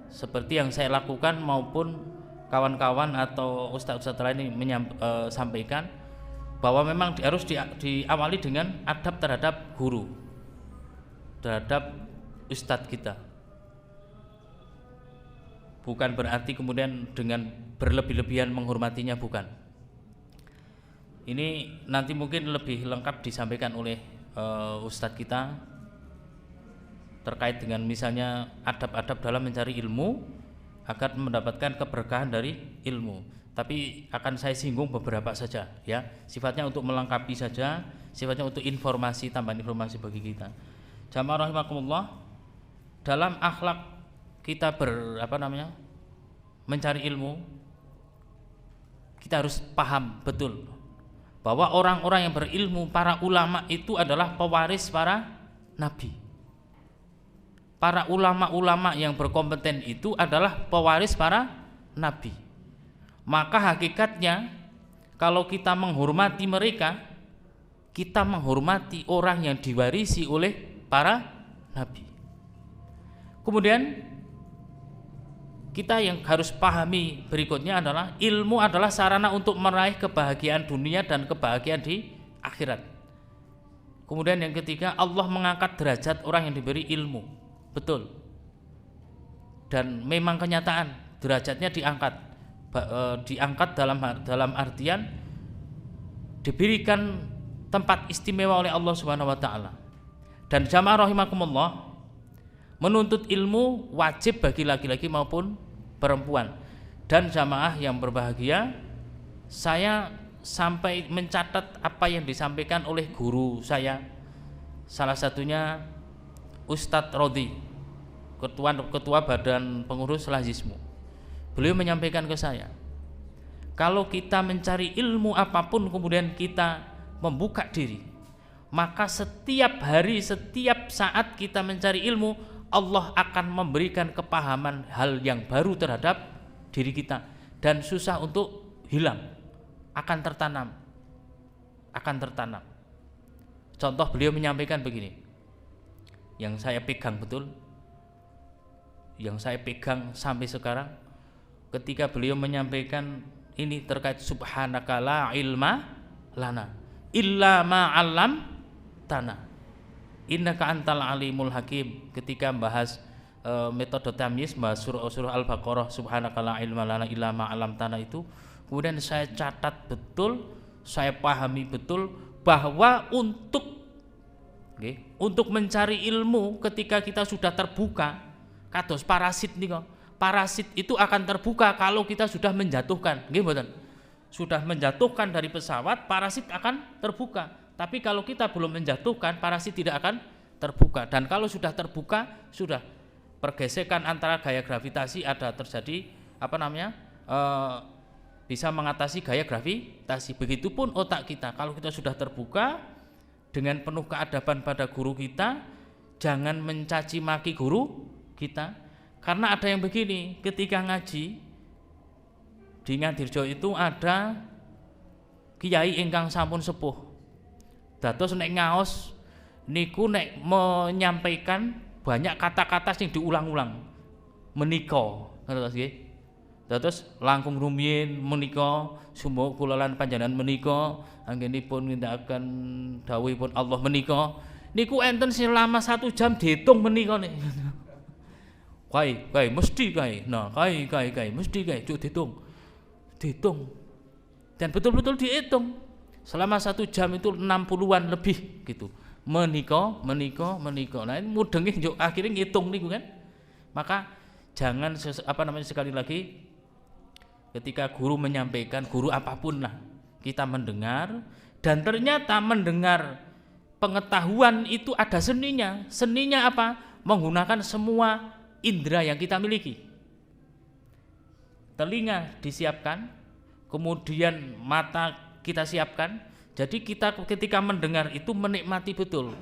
Seperti yang saya lakukan maupun kawan-kawan atau ustadz-ustadz lain sampaikan, bahwa memang harus diawali dengan adab terhadap guru, terhadap ustadz kita. Bukan berarti kemudian dengan berlebih-lebihan menghormatinya, bukan. Ini nanti mungkin lebih lengkap disampaikan oleh ustadz kita terkait dengan misalnya adab-adab dalam mencari ilmu agar mendapatkan keberkahan dari ilmu. Tapi akan saya singgung beberapa saja, ya. Sifatnya untuk melengkapi saja, sifatnya untuk informasi, tambahan informasi bagi kita. Jamaah rahimakumullah, dalam akhlak kita mencari ilmu, kita harus paham betul bahwa orang-orang yang berilmu, para ulama itu adalah pewaris para nabi. para ulama-ulama yang berkompeten itu adalah pewaris para nabi. Maka hakikatnya kalau kita menghormati mereka, kita menghormati orang yang diwarisi oleh para nabi. Kemudian kita yang harus pahami berikutnya adalah ilmu adalah sarana untuk meraih kebahagiaan dunia dan kebahagiaan di akhirat. Kemudian yang ketiga, Allah mengangkat derajat orang yang diberi ilmu. Betul. Dan memang kenyataan derajatnya diangkat. Diangkat dalam artian diberikan tempat istimewa oleh Allah Subhanahu wa taala. Dan jamaah rahimakumullah, menuntut ilmu wajib bagi laki-laki maupun perempuan. Dan jamaah yang berbahagia, saya sampai mencatat apa yang disampaikan oleh guru saya, salah satunya Ustadz Rodi, ketua badan pengurus Lazismu. Beliau menyampaikan ke saya, kalau kita mencari ilmu apapun kemudian kita membuka diri, maka setiap hari, setiap saat kita mencari ilmu, Allah akan memberikan kepahaman hal yang baru terhadap diri kita dan susah untuk hilang, akan tertanam. Contoh, beliau menyampaikan begini, yang saya pegang betul, yang saya pegang sampai sekarang, ketika beliau menyampaikan ini terkait subhanaka la ilma lana illa ma 'allamtana innaka antal alimul hakim, ketika membahas metode tamyiz, bahas surah Al-Baqarah, subhanaka la ilma lana illa ma 'allamtana itu, kemudian saya catat betul, saya pahami betul bahwa untuk mencari ilmu ketika kita sudah terbuka, kados parasit nih kok. Parasit itu akan terbuka kalau kita sudah menjatuhkan, nggih mboten? Sudah menjatuhkan dari pesawat, parasit akan terbuka. Tapi kalau kita belum menjatuhkan, parasit tidak akan terbuka. Dan kalau sudah terbuka, sudah pergesekan antara gaya gravitasi ada terjadi bisa mengatasi gaya gravitasi. Begitupun otak kita, kalau kita sudah terbuka dengan penuh keadaban pada guru kita, jangan mencaci maki guru kita. Karena ada yang begini, ketika ngaji di Ngadirjo itu ada kiai ingkang sampun sepuh, dados nek ngaos niku nek menyampaikan banyak kata-kata yang diulang-ulang menika, terus nggih. Dados langkung rumiyin menika sumuk kula lan panjenengan menika anggenipun nindakaken dawuhipun Allah menika niku enten selama 1 jam diitung menika nih. Kai mesti kai. Nah, kai mesti kai cuk dihitung. Dan betul-betul dihitung. Selama 1 jam itu 60-an lebih gitu. Menika. Nah, ini mudenge njuk akhirnya ngitung niku kan. Maka jangan sekali lagi ketika guru menyampaikan, guru apapun lah, kita mendengar, dan ternyata mendengar pengetahuan itu ada seninya. Seninya apa? Menggunakan semua indera yang kita miliki. Telinga disiapkan, kemudian mata kita siapkan. Jadi kita ketika mendengar itu menikmati betul.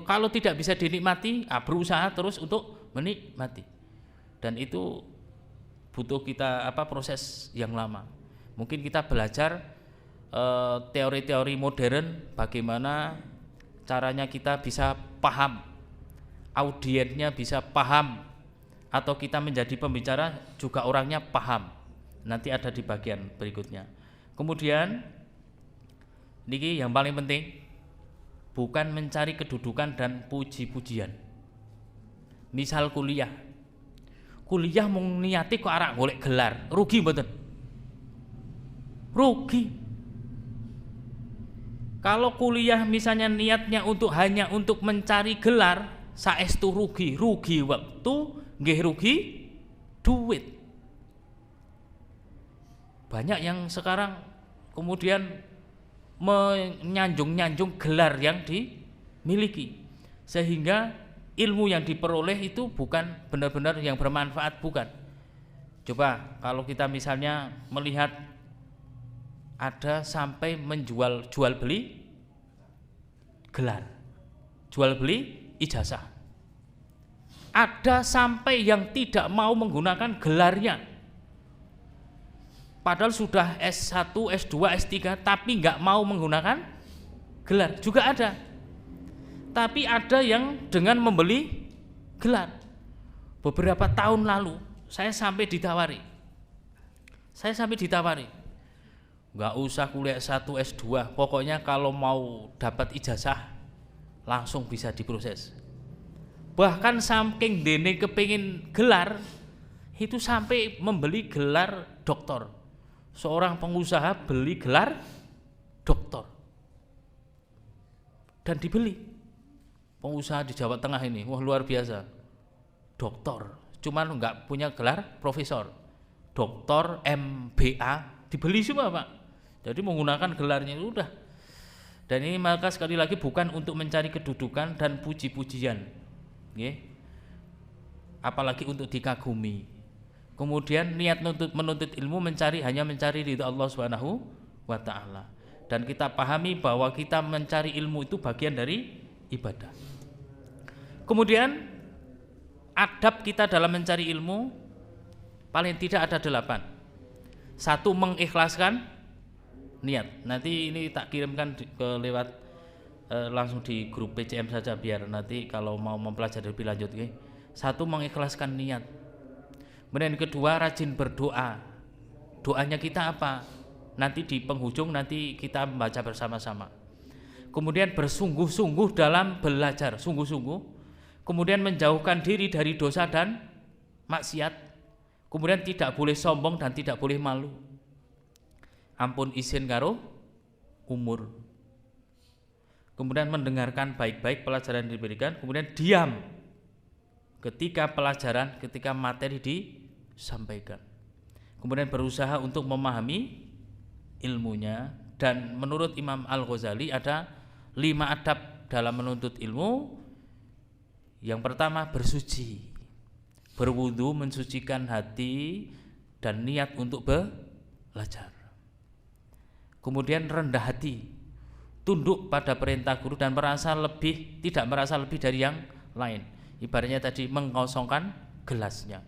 Kalau tidak bisa dinikmati, berusaha terus untuk menikmati. Dan itu butuh kita proses yang lama. Mungkin kita belajar teori-teori modern, bagaimana caranya kita bisa paham, audiensnya bisa paham, atau kita menjadi pembicara juga orangnya paham. Nanti ada di bagian berikutnya. Kemudian niki yang paling penting, bukan mencari kedudukan dan puji-pujian. Misal kuliah mung niati kok arak golek gelar, rugi mboten? Rugi. Kalau kuliah misalnya niatnya hanya untuk mencari gelar, saestu rugi waktu, nggih rugi duit. Banyak yang sekarang kemudian menyanjung gelar yang dimiliki, sehingga ilmu yang diperoleh itu bukan benar-benar yang bermanfaat, bukan. Coba kalau kita misalnya melihat ada sampai jual beli gelar, jual beli ijazah. Ada sampai yang tidak mau menggunakan gelarnya, padahal sudah S1, S2, S3 tapi nggak mau menggunakan gelar juga ada. Tapi ada yang dengan membeli gelar. Beberapa tahun lalu saya sampai ditawari, nggak usah kuliah S1, S2, pokoknya kalau mau dapat ijazah langsung bisa diproses. Bahkan saking dene kepingin gelar itu sampai membeli gelar doktor. Seorang pengusaha beli gelar doktor dan dibeli. Pengusaha di Jawa Tengah ini, wah luar biasa, doktor, cuman nggak punya gelar profesor, doktor MBA dibeli semua Pak. Jadi menggunakan gelarnya itu udah. Dan ini maka sekali lagi bukan untuk mencari kedudukan dan puji-pujian. Apalagi untuk dikagumi. Kemudian niat menuntut ilmu hanya mencari ridha Allah Subhanahu wa taala. Dan kita pahami bahwa kita mencari ilmu itu bagian dari ibadah. Kemudian adab kita dalam mencari ilmu paling tidak ada 8. 1, mengikhlaskan niat. Nanti ini tak kirimkan lewat langsung di grup PCM saja biar nanti kalau mau mempelajari lebih lanjut. 1, mengikhlaskan niat. Kemudian kedua, rajin berdoa. Doanya kita apa? Nanti di penghujung nanti kita membaca bersama-sama. Kemudian bersungguh-sungguh dalam belajar, sungguh-sungguh. Kemudian menjauhkan diri dari dosa dan maksiat. Kemudian tidak boleh sombong dan tidak boleh malu. Ampun izin karo umur. Kemudian mendengarkan baik-baik pelajaran yang diberikan, kemudian diam ketika materi disampaikan. Kemudian berusaha untuk memahami ilmunya. Dan menurut Imam Al-Ghazali ada 5 adab dalam menuntut ilmu. Yang pertama, bersuci, berwudu, mensucikan hati dan niat untuk belajar. Kemudian rendah hati, tunduk pada perintah guru dan tidak merasa lebih dari yang lain. Ibaratnya tadi mengosongkan gelasnya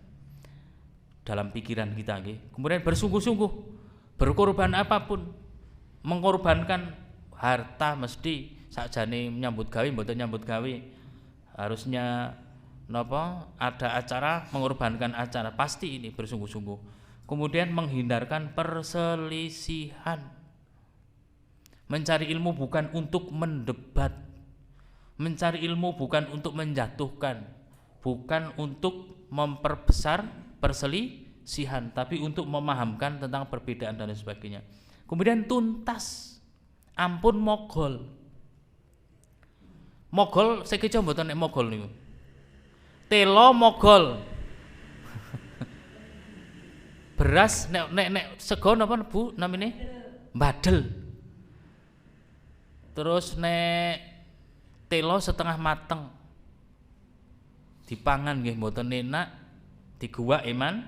dalam pikiran kita. Kemudian bersungguh-sungguh, berkorban apapun, mengorbankan harta mesti sakjane nyambut gawe mboten nyambut gawe. Harusnya ada acara, mengorbankan acara, pasti ini bersungguh-sungguh. Kemudian menghindarkan perselisihan. Mencari ilmu bukan untuk mendebat, mencari ilmu bukan untuk menjatuhkan, bukan untuk memperbesar perselisihan, tapi untuk memahamkan tentang perbedaan dan sebagainya. Kemudian tuntas, ampun mogol. Mogol, saya kira mboten nek mogol niku. Telo mogol. Beras nek sego napa Bu namine? Badel. Terus nek telo setengah mateng dipangan nggih mboten enak, diguwak eman.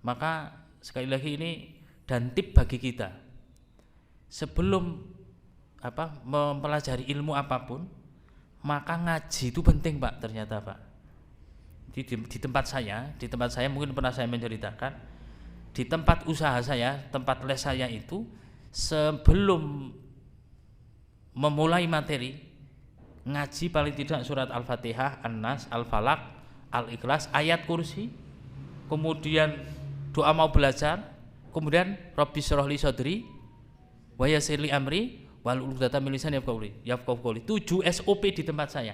Maka sekali lagi ini dan tip bagi kita. Sebelum mempelajari ilmu apapun, maka ngaji itu penting Pak, ternyata Pak. Di tempat saya mungkin pernah saya menceritakan, di tempat usaha saya, tempat les saya itu sebelum memulai materi ngaji paling tidak surat Al-Fatihah, An-Nas, Al-Falaq, Al-Ikhlas, ayat kursi, kemudian doa mau belajar, kemudian Rabbi syrah li sadri wa yassir li amri wahlul 'uqdatam min lisani yafqahu qawli. 7 SOP di tempat saya.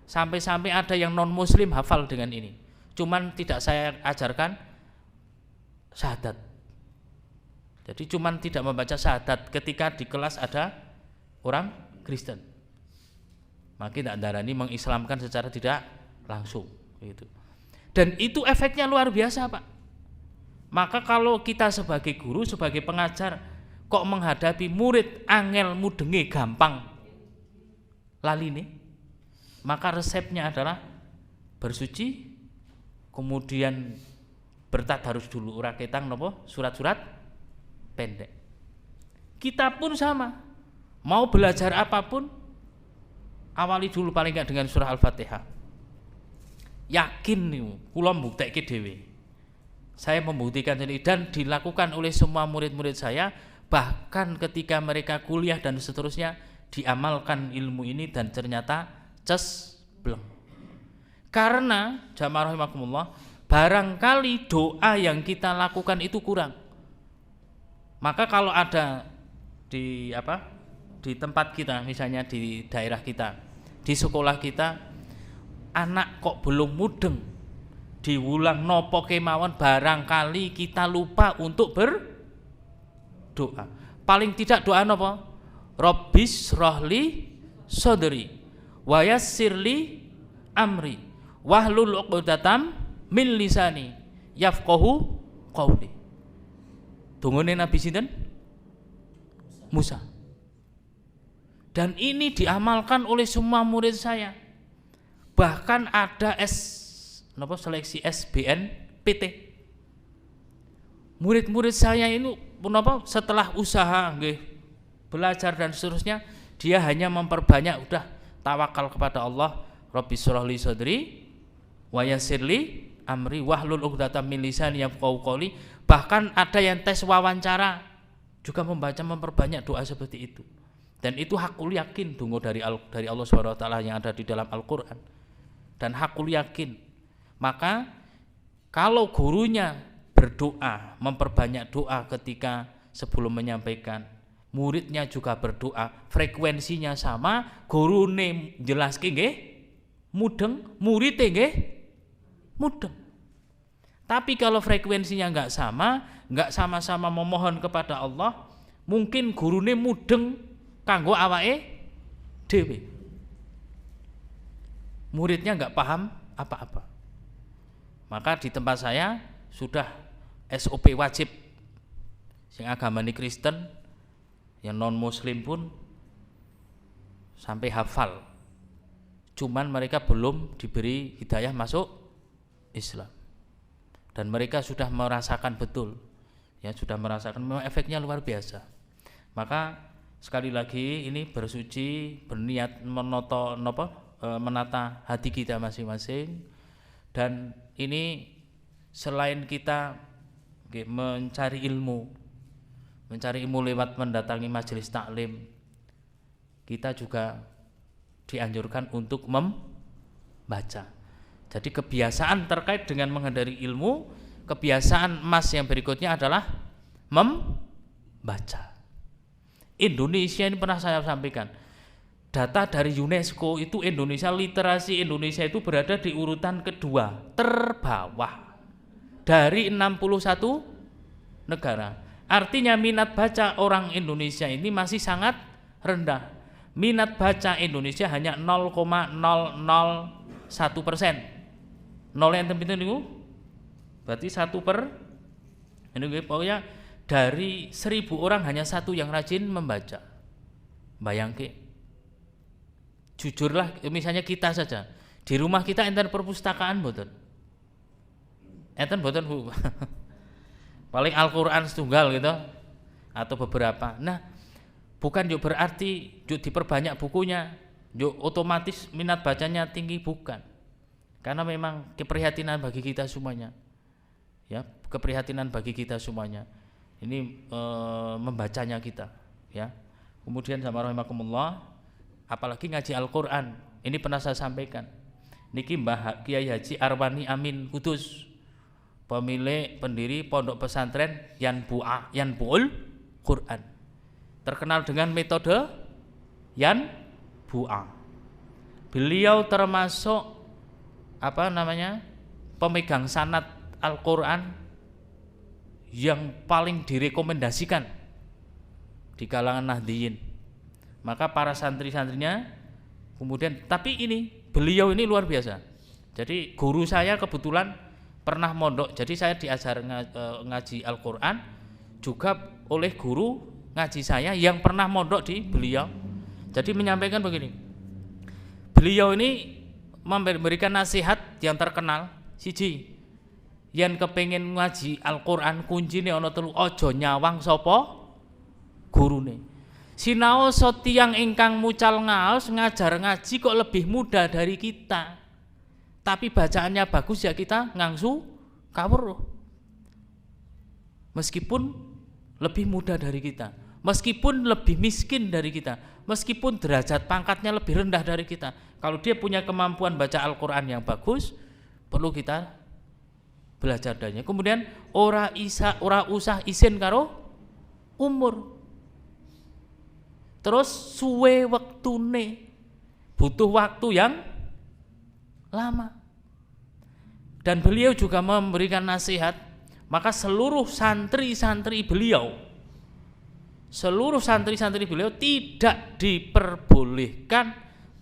Sampai-sampai ada yang non muslim hafal dengan ini. Cuman tidak saya ajarkan syahadat. Jadi cuman tidak membaca syahadat ketika di kelas ada orang Kristen. Maka tidak darani mengislamkan secara tidak langsung gitu. Dan itu efeknya luar biasa Pak. Maka kalau kita sebagai guru, sebagai pengajar kok menghadapi murid angel mudenge gampang laline, maka resepnya adalah bersuci, kemudian bertadarus dulu ora ketang napa surat-surat pendek. Kita pun sama. Mau belajar apapun, awali dulu paling enggak dengan surah Al-Fatihah. yakin niku, kula mbuktekke dhewe. Saya membuktikan sendiri dan dilakukan oleh semua murid-murid saya, bahkan ketika mereka kuliah dan seterusnya diamalkan ilmu ini dan ternyata cesbleng. Karena jamaah rahimakumullah, barangkali doa yang kita lakukan itu kurang. Maka kalau ada di tempat kita, misalnya di daerah kita, di sekolah kita, anak kok belum mudeng, diulang nopo kemawon, barangkali kita lupa untuk berdoa. Paling tidak doa nopo? Rabbis rohli sodri wa yassirli amri wahlul uqdatam min lisani yafqahu qawli. Dungane Nabi sinten? Musa. Dan ini diamalkan oleh semua murid saya. Bahkan ada seleksi SBNPT. Murid-murid saya ini setelah usaha belajar dan seterusnya, dia hanya memperbanyak udah tawakal kepada Allah, Rabbis shrahli sadri wa yassirli amri wahlul 'uqdatam min lisani yafqahu qawli. Bahkan ada yang tes wawancara juga memperbanyak doa seperti itu. Dan itu hakul yakin dungo dari Allah Subhanahu wa taala yang ada di dalam Al-Qur'an. Dan hakul yakin. Maka kalau gurunya berdoa, memperbanyak doa ketika sebelum menyampaikan, muridnya juga berdoa, frekuensinya sama, gurune jelaske nggih mudeng, muridnya nggih mudeng. Tapi kalau frekuensinya enggak sama-sama memohon kepada Allah, mungkin gurune mudeng kanggo awake dhewe. Muridnya enggak paham apa-apa. Maka di tempat saya sudah SOP wajib. Sing agamane Kristen, yang non muslim pun sampai hafal. Cuman mereka belum diberi hidayah masuk Islam. Dan mereka sudah merasakan betul. Ya, sudah merasakan, memang efeknya luar biasa. Maka sekali lagi ini bersuci, berniat menata hati kita masing-masing. Dan ini selain kita mencari ilmu lewat mendatangi majelis taklim, kita juga dianjurkan untuk membaca. Jadi kebiasaan terkait dengan menghindari ilmu, kebiasaan emas yang berikutnya adalah membaca. Indonesia ini pernah saya sampaikan, data dari UNESCO itu literasi Indonesia itu berada di urutan kedua terbawah dari 61 negara. Artinya minat baca orang Indonesia ini masih sangat rendah. Minat baca Indonesia hanya 0,001%. 0 yang itu niku berarti 1 per ini pokoknya dari 1000 orang hanya 1 yang rajin membaca. Bayangke, jujurlah, misalnya kita saja di rumah kita enten perpustakaan mboten? Enten mboten Bu? Paling Al-Qur'an setunggal gitu atau beberapa. Nah, bukan juga berarti juga diperbanyak bukunya, juga otomatis minat bacanya tinggi, bukan. Karena memang keprihatinan bagi kita semuanya. Ya, keprihatinan bagi kita semuanya. Ini membacanya kita, ya. Kemudian sama rahimakumullah, apalagi ngaji Al-Qur'an. Ini pernah saya sampaikan. Niki Mbah Kiai Haji Arwani Amin Kudus, pemilik pendiri Pondok Pesantren Yanbu'ul Quran. Terkenal dengan metode Yanbu'a. Beliau termasuk pemegang sanad Al-Qur'an yang paling direkomendasikan di kalangan Nahdliyin. Maka para santri-santrinya kemudian, tapi beliau ini luar biasa. Jadi guru saya kebetulan pernah mondok, jadi saya diajar ngaji Al-Qur'an juga oleh guru ngaji saya yang pernah mondok di beliau. Jadi menyampaikan begini, beliau ini memberikan nasihat yang terkenal, siji, yen kepengin ngaji Al-Qur'an kuncine ana 3, aja nyawang sapa gurune. Sinaosa tiyang ingkang mucal ngaos ngajar ngaji kok lebih mudah dari kita. tapi bacaannya bagus ya kita ngangsu kawruh. Meskipun lebih muda dari kita, meskipun lebih miskin dari kita, meskipun derajat pangkatnya lebih rendah dari kita, kalau dia punya kemampuan baca Al-Quran yang bagus, perlu kita belajar darinya. Kemudian ora usah isin karo umur. Terus suwe wektune, butuh waktu yang lama. Dan beliau juga memberikan nasihat, maka seluruh santri-santri beliau tidak diperbolehkan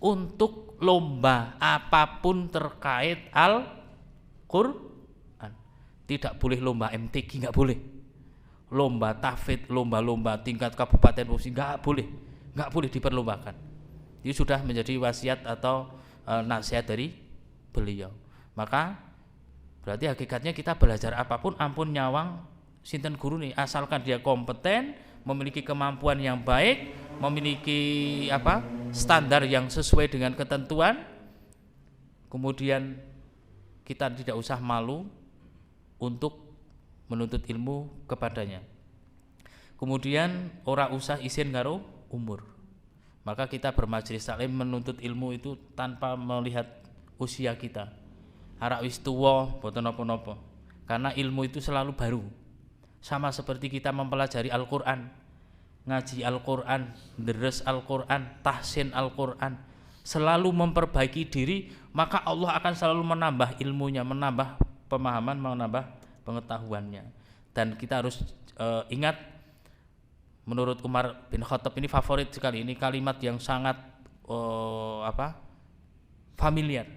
untuk lomba apapun terkait Al-Quran. Tidak boleh lomba MTQ, nggak boleh. Lomba tahfidz, lomba-lomba tingkat kabupaten provinsi nggak boleh diperlombakan. Ini sudah menjadi wasiat atau nasihat dari beliau. Maka berarti hakikatnya kita belajar apapun ampun nyawang sinten guru nih, asalkan dia kompeten, memiliki kemampuan yang baik, memiliki standar yang sesuai dengan ketentuan, kemudian kita tidak usah malu untuk menuntut ilmu kepadanya. Kemudian ora usah isin karo umur. Maka kita bermajelis taklim menuntut ilmu itu tanpa melihat usia kita. Arak wis tuwa boten napa-napa. Karena ilmu itu selalu baru. Sama seperti kita mempelajari Al-Quran, ngaji Al-Quran, deres Al-Quran, tahsin Al-Quran, selalu memperbaiki diri, maka Allah akan selalu menambah ilmunya, menambah pemahaman, menambah pengetahuannya. Dan kita harus ingat, menurut Umar bin Khattab ini favorit sekali, ini kalimat yang sangat familiar.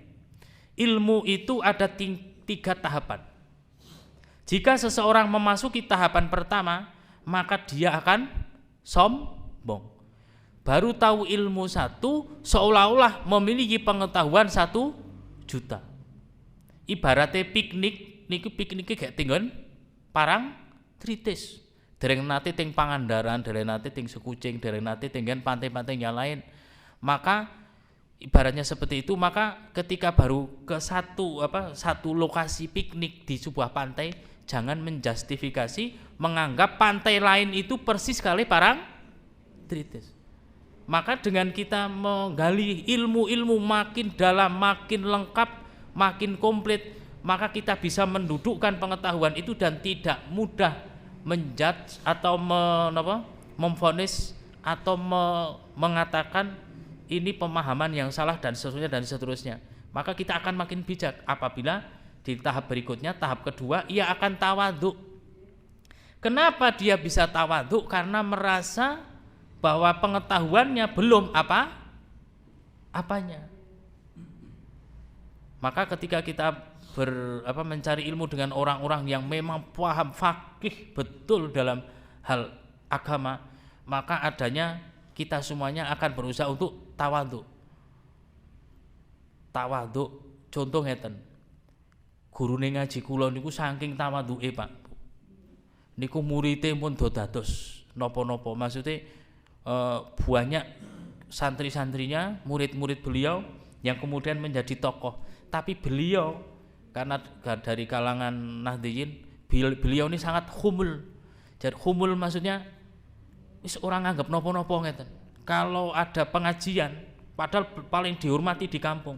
Ilmu itu ada 3 tahapan. Jika seseorang memasuki tahapan pertama, maka dia akan sombong. Baru tahu ilmu 1, seolah-olah memiliki pengetahuan 1 juta. Ibaratnya piknik, niku pikniknya kayak tinggon parang tritis. Dereng nate ting Pangandaran, dereng nate ting Sekucing, dereng nate tinggan pantai-pantai yang lain. Maka ibaratnya seperti itu, maka ketika baru ke satu lokasi piknik di sebuah pantai, jangan menjustifikasi menganggap pantai lain itu persis sekali parang tritis. Maka dengan kita menggali ilmu-ilmu makin dalam, makin lengkap, makin komplit, maka kita bisa mendudukkan pengetahuan itu dan tidak mudah menjudge atau memvonis atau mengatakan ini pemahaman yang salah dan seterusnya. Maka kita akan makin bijak apabila di tahap berikutnya, tahap kedua, ia akan tawadhu. Kenapa dia bisa tawadhu? Karena merasa bahwa pengetahuannya belum apanya. Maka ketika kita mencari ilmu dengan orang-orang yang memang paham fakih betul dalam hal agama, maka adanya kita semuanya akan berusaha untuk tawadhu. Tawadhu, contoh ngeten. Gurune ngaji kula niku saking tawadhuke, Pak. Niku muridé pun do dados napa-napa. Maksudnya banyak santri-santrinya, murid-murid beliau yang kemudian menjadi tokoh. Tapi beliau karena dari kalangan Nahdliyin, beliau ini sangat humul. Jadi humul maksudnya wis orang anggap napa-napa ngeten. Kalau ada pengajian, padahal paling dihormati di kampung,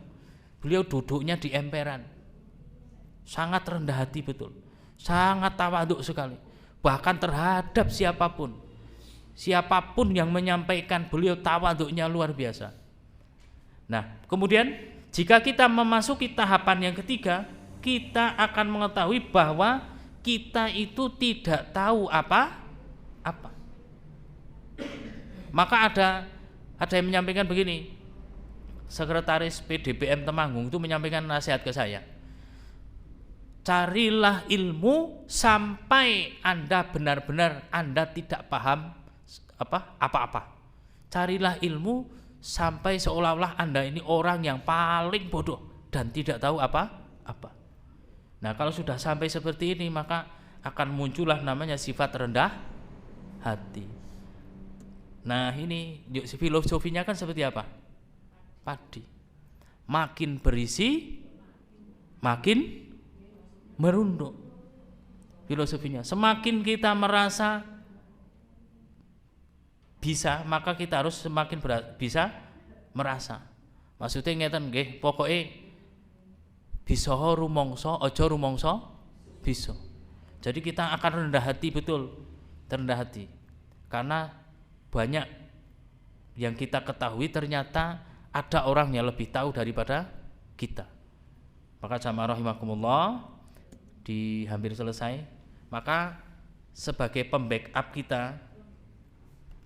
beliau duduknya di emperan. Sangat rendah hati betul, sangat tawadhu sekali, bahkan terhadap siapapun yang menyampaikan, beliau tawadhunya luar biasa. Nah, kemudian jika kita memasuki tahapan yang ketiga, kita akan mengetahui bahwa kita itu tidak tahu apa. Maka ada yang menyampaikan begini, Sekretaris PDPM Temanggung itu menyampaikan nasihat ke saya. Carilah ilmu sampai Anda benar-benar Anda tidak paham apa-apa. Carilah ilmu sampai seolah-olah Anda ini orang yang paling bodoh dan tidak tahu apa-apa. Nah, kalau sudah sampai seperti ini, maka akan muncullah namanya sifat rendah hati. Nah, ini filosofinya kan seperti apa? Padi. Makin berisi makin merunduk. Filosofinya, semakin kita merasa bisa, maka kita harus semakin bisa merasa. Maksudnya ngeten nggih, pokoke bisa rumangsa, aja rumangsa bisa. Jadi kita akan rendah hati, betul, rendah hati. Karena banyak yang kita ketahui ternyata ada orang yang lebih tahu daripada kita. Maka jamaah rahimakumullah, di hampir selesai, maka sebagai pembackup kita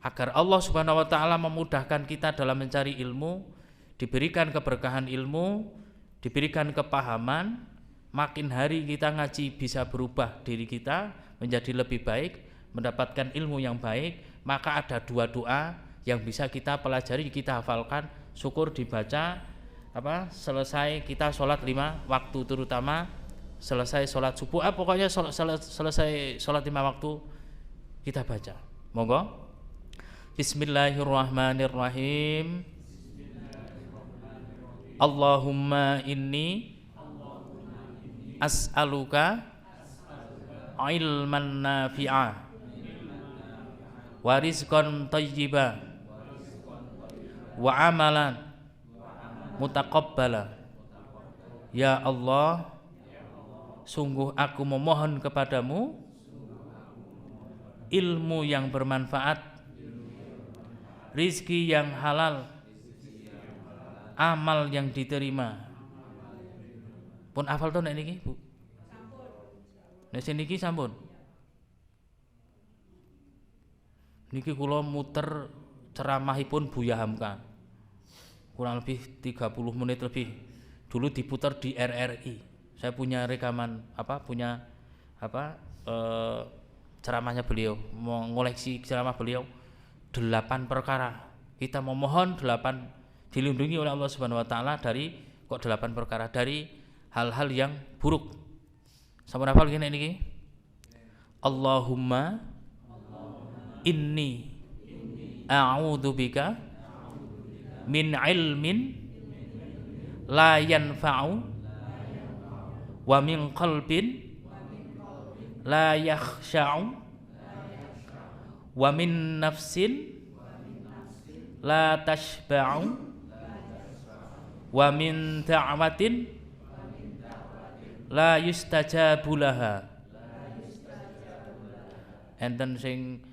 agar Allah Subhanahu wa taala memudahkan kita dalam mencari ilmu, diberikan keberkahan ilmu, diberikan kepahaman, makin hari kita ngaji bisa berubah diri kita menjadi lebih baik, mendapatkan ilmu yang baik. Maka ada dua doa yang bisa kita pelajari, kita hafalkan, syukur dibaca selesai kita sholat 5 waktu, terutama selesai sholat subuh, pokoknya selesai sholat 5 waktu kita baca. Monggo. Bismillahirrahmanirrahim. Allahumma inni as'aluka ilman nafi'a wa rizqan thayyiba wa amalan mutaqabbala. Ya Allah, sungguh aku memohon kepadamu ilmu yang bermanfaat, rizki yang halal, amal yang diterima. Pun hafal to nek niki, Bu? Nek niki sampun. Niki kula muter ceramahipun Buya Hamka. Kurang lebih 30 menit lebih. Dulu diputar di RRI. Saya punya rekaman ceramahnya beliau, mengoleksi ceramah beliau 8 perkara. Kita memohon 8 dilindungi oleh Allah Subhanahu wa taala dari 8 perkara, dari hal-hal yang buruk. Sampun hafal ngene niki? Allahumma inni a'udzubika min ilmin la yanfa'u wa min qalbin la yakhsha'u wa min nafsin la tashba'u wa min da'watin la yustajabu laha. Enten sing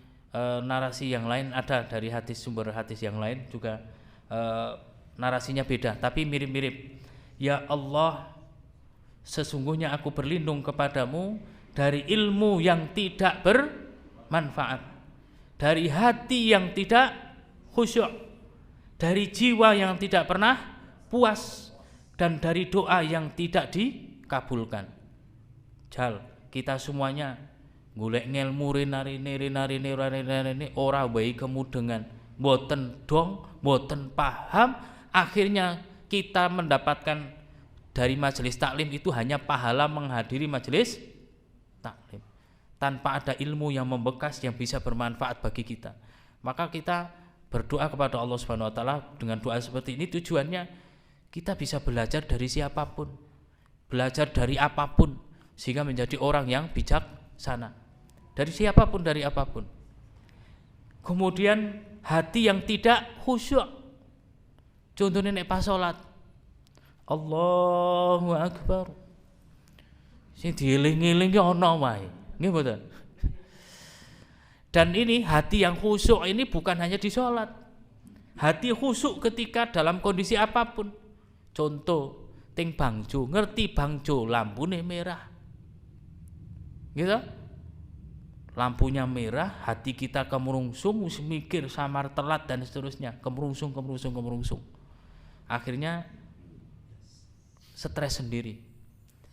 narasi yang lain ada dari hadis, sumber hadis yang lain juga narasinya beda tapi mirip-mirip. Ya Allah, sesungguhnya aku berlindung kepadamu dari ilmu yang tidak bermanfaat, dari hati yang tidak khusyuk, dari jiwa yang tidak pernah puas, dan dari doa yang tidak dikabulkan. Jal, kita semuanya golek ngelmu rene ora wae kemudengan, mboten dong, mboten paham, akhirnya kita mendapatkan dari majelis taklim itu hanya pahala menghadiri majelis taklim tanpa ada ilmu yang membekas yang bisa bermanfaat bagi kita. Maka kita berdoa kepada Allah Subhanahu wa taala dengan doa seperti ini, tujuannya kita bisa belajar dari siapapun, belajar dari apapun, sehingga menjadi orang yang bijaksana. Dari siapapun, dari apapun. Kemudian hati yang tidak khusyuk. Contohnya nek pas salat, Allahu Akbar, sing dieling-eling ki ana wae. Nggih mboten? Dan ini hati yang khusyuk ini bukan hanya di salat. Hati khusyuk ketika dalam kondisi apapun. Contoh, ting bangjo, ngerti bangjo lampune merah. Gitu? Lampunya merah, hati kita kemurungsung, mikir samar telat dan seterusnya, kemurungsung. Akhirnya stres sendiri.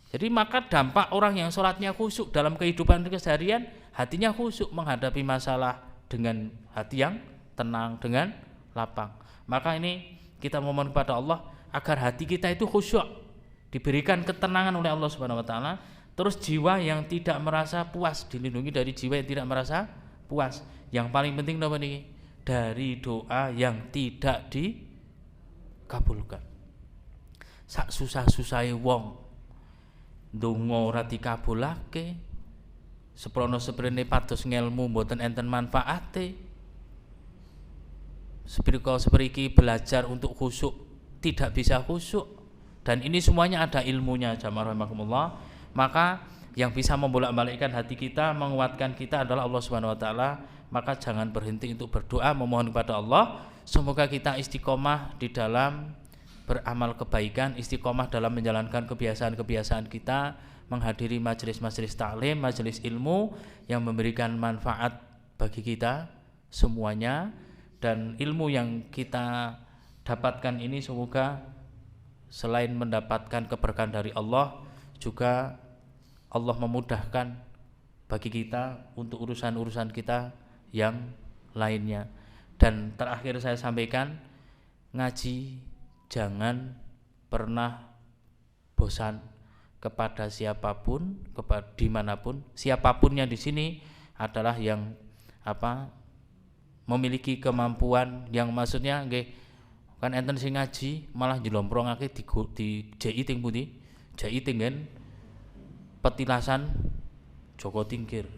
Jadi maka dampak orang yang sholatnya khusyuk dalam kehidupan keseharian, hatinya khusyuk menghadapi masalah dengan hati yang tenang, dengan lapang. Maka ini kita memohon kepada Allah agar hati kita itu khusyuk, diberikan ketenangan oleh Allah Subhanahu wa taala. Terus jiwa yang tidak merasa puas dilindungi dari jiwa yang tidak merasa puas. Yang paling penting apa nih? Dari doa yang tidak dikabulkan. Sak susah-susahe wong Ndonga ora dikabulake, seprono seprene pados ngelmu mboten enten manfaate, seperiki belajar untuk khusyuk tidak bisa khusyuk, dan ini semuanya ada ilmunya jamaah rahimakumullah. Maka yang bisa membolak-balikkan hati kita, menguatkan kita adalah Allah Subhanahu wa taala. Maka jangan berhenti untuk berdoa, memohon kepada Allah semoga kita istiqomah di dalam beramal kebaikan, istiqomah dalam menjalankan kebiasaan-kebiasaan kita, menghadiri majelis-majelis taklim, majelis ilmu yang memberikan manfaat bagi kita semuanya. Dan ilmu yang kita dapatkan ini semoga selain mendapatkan keberkahan dari Allah, juga Allah memudahkan bagi kita untuk urusan-urusan kita yang lainnya. Dan terakhir saya sampaikan, ngaji jangan pernah bosan kepada siapapun, kepada dimanapun. Siapapunnya di sini adalah yang memiliki kemampuan, yang maksudnya nggih kan enten sing ngaji malah njlomprongake di JI ting pundi? JI Tinggen petilasan Joko Tingkir.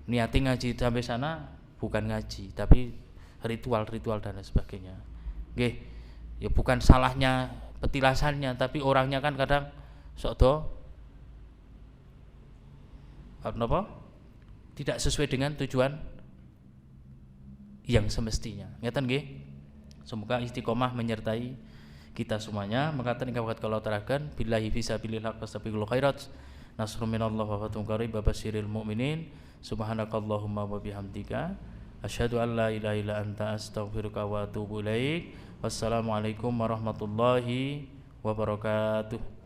Niati ngaji sampai sana bukan ngaji, tapi ritual-ritual dan sebagainya. Nggih, ya bukan salahnya petilasannya, tapi orangnya kan kadang sok do tidak sesuai dengan tujuan yang semestinya. Ngeten nggih. Semoga istiqomah menyertai kita semuanya. Makaten ingkang kalau terakan billahi fisabilillah wastabiqul khairat. Nasrun minallah wa fathun qarib wa basyiril mu'minin. Subhanakallahumma wa bihamdika asyhadu an la ilaha illa anta astaghfiruka wa atubu ilaik. Wassalamualaikum warahmatullahi wabarakatuh.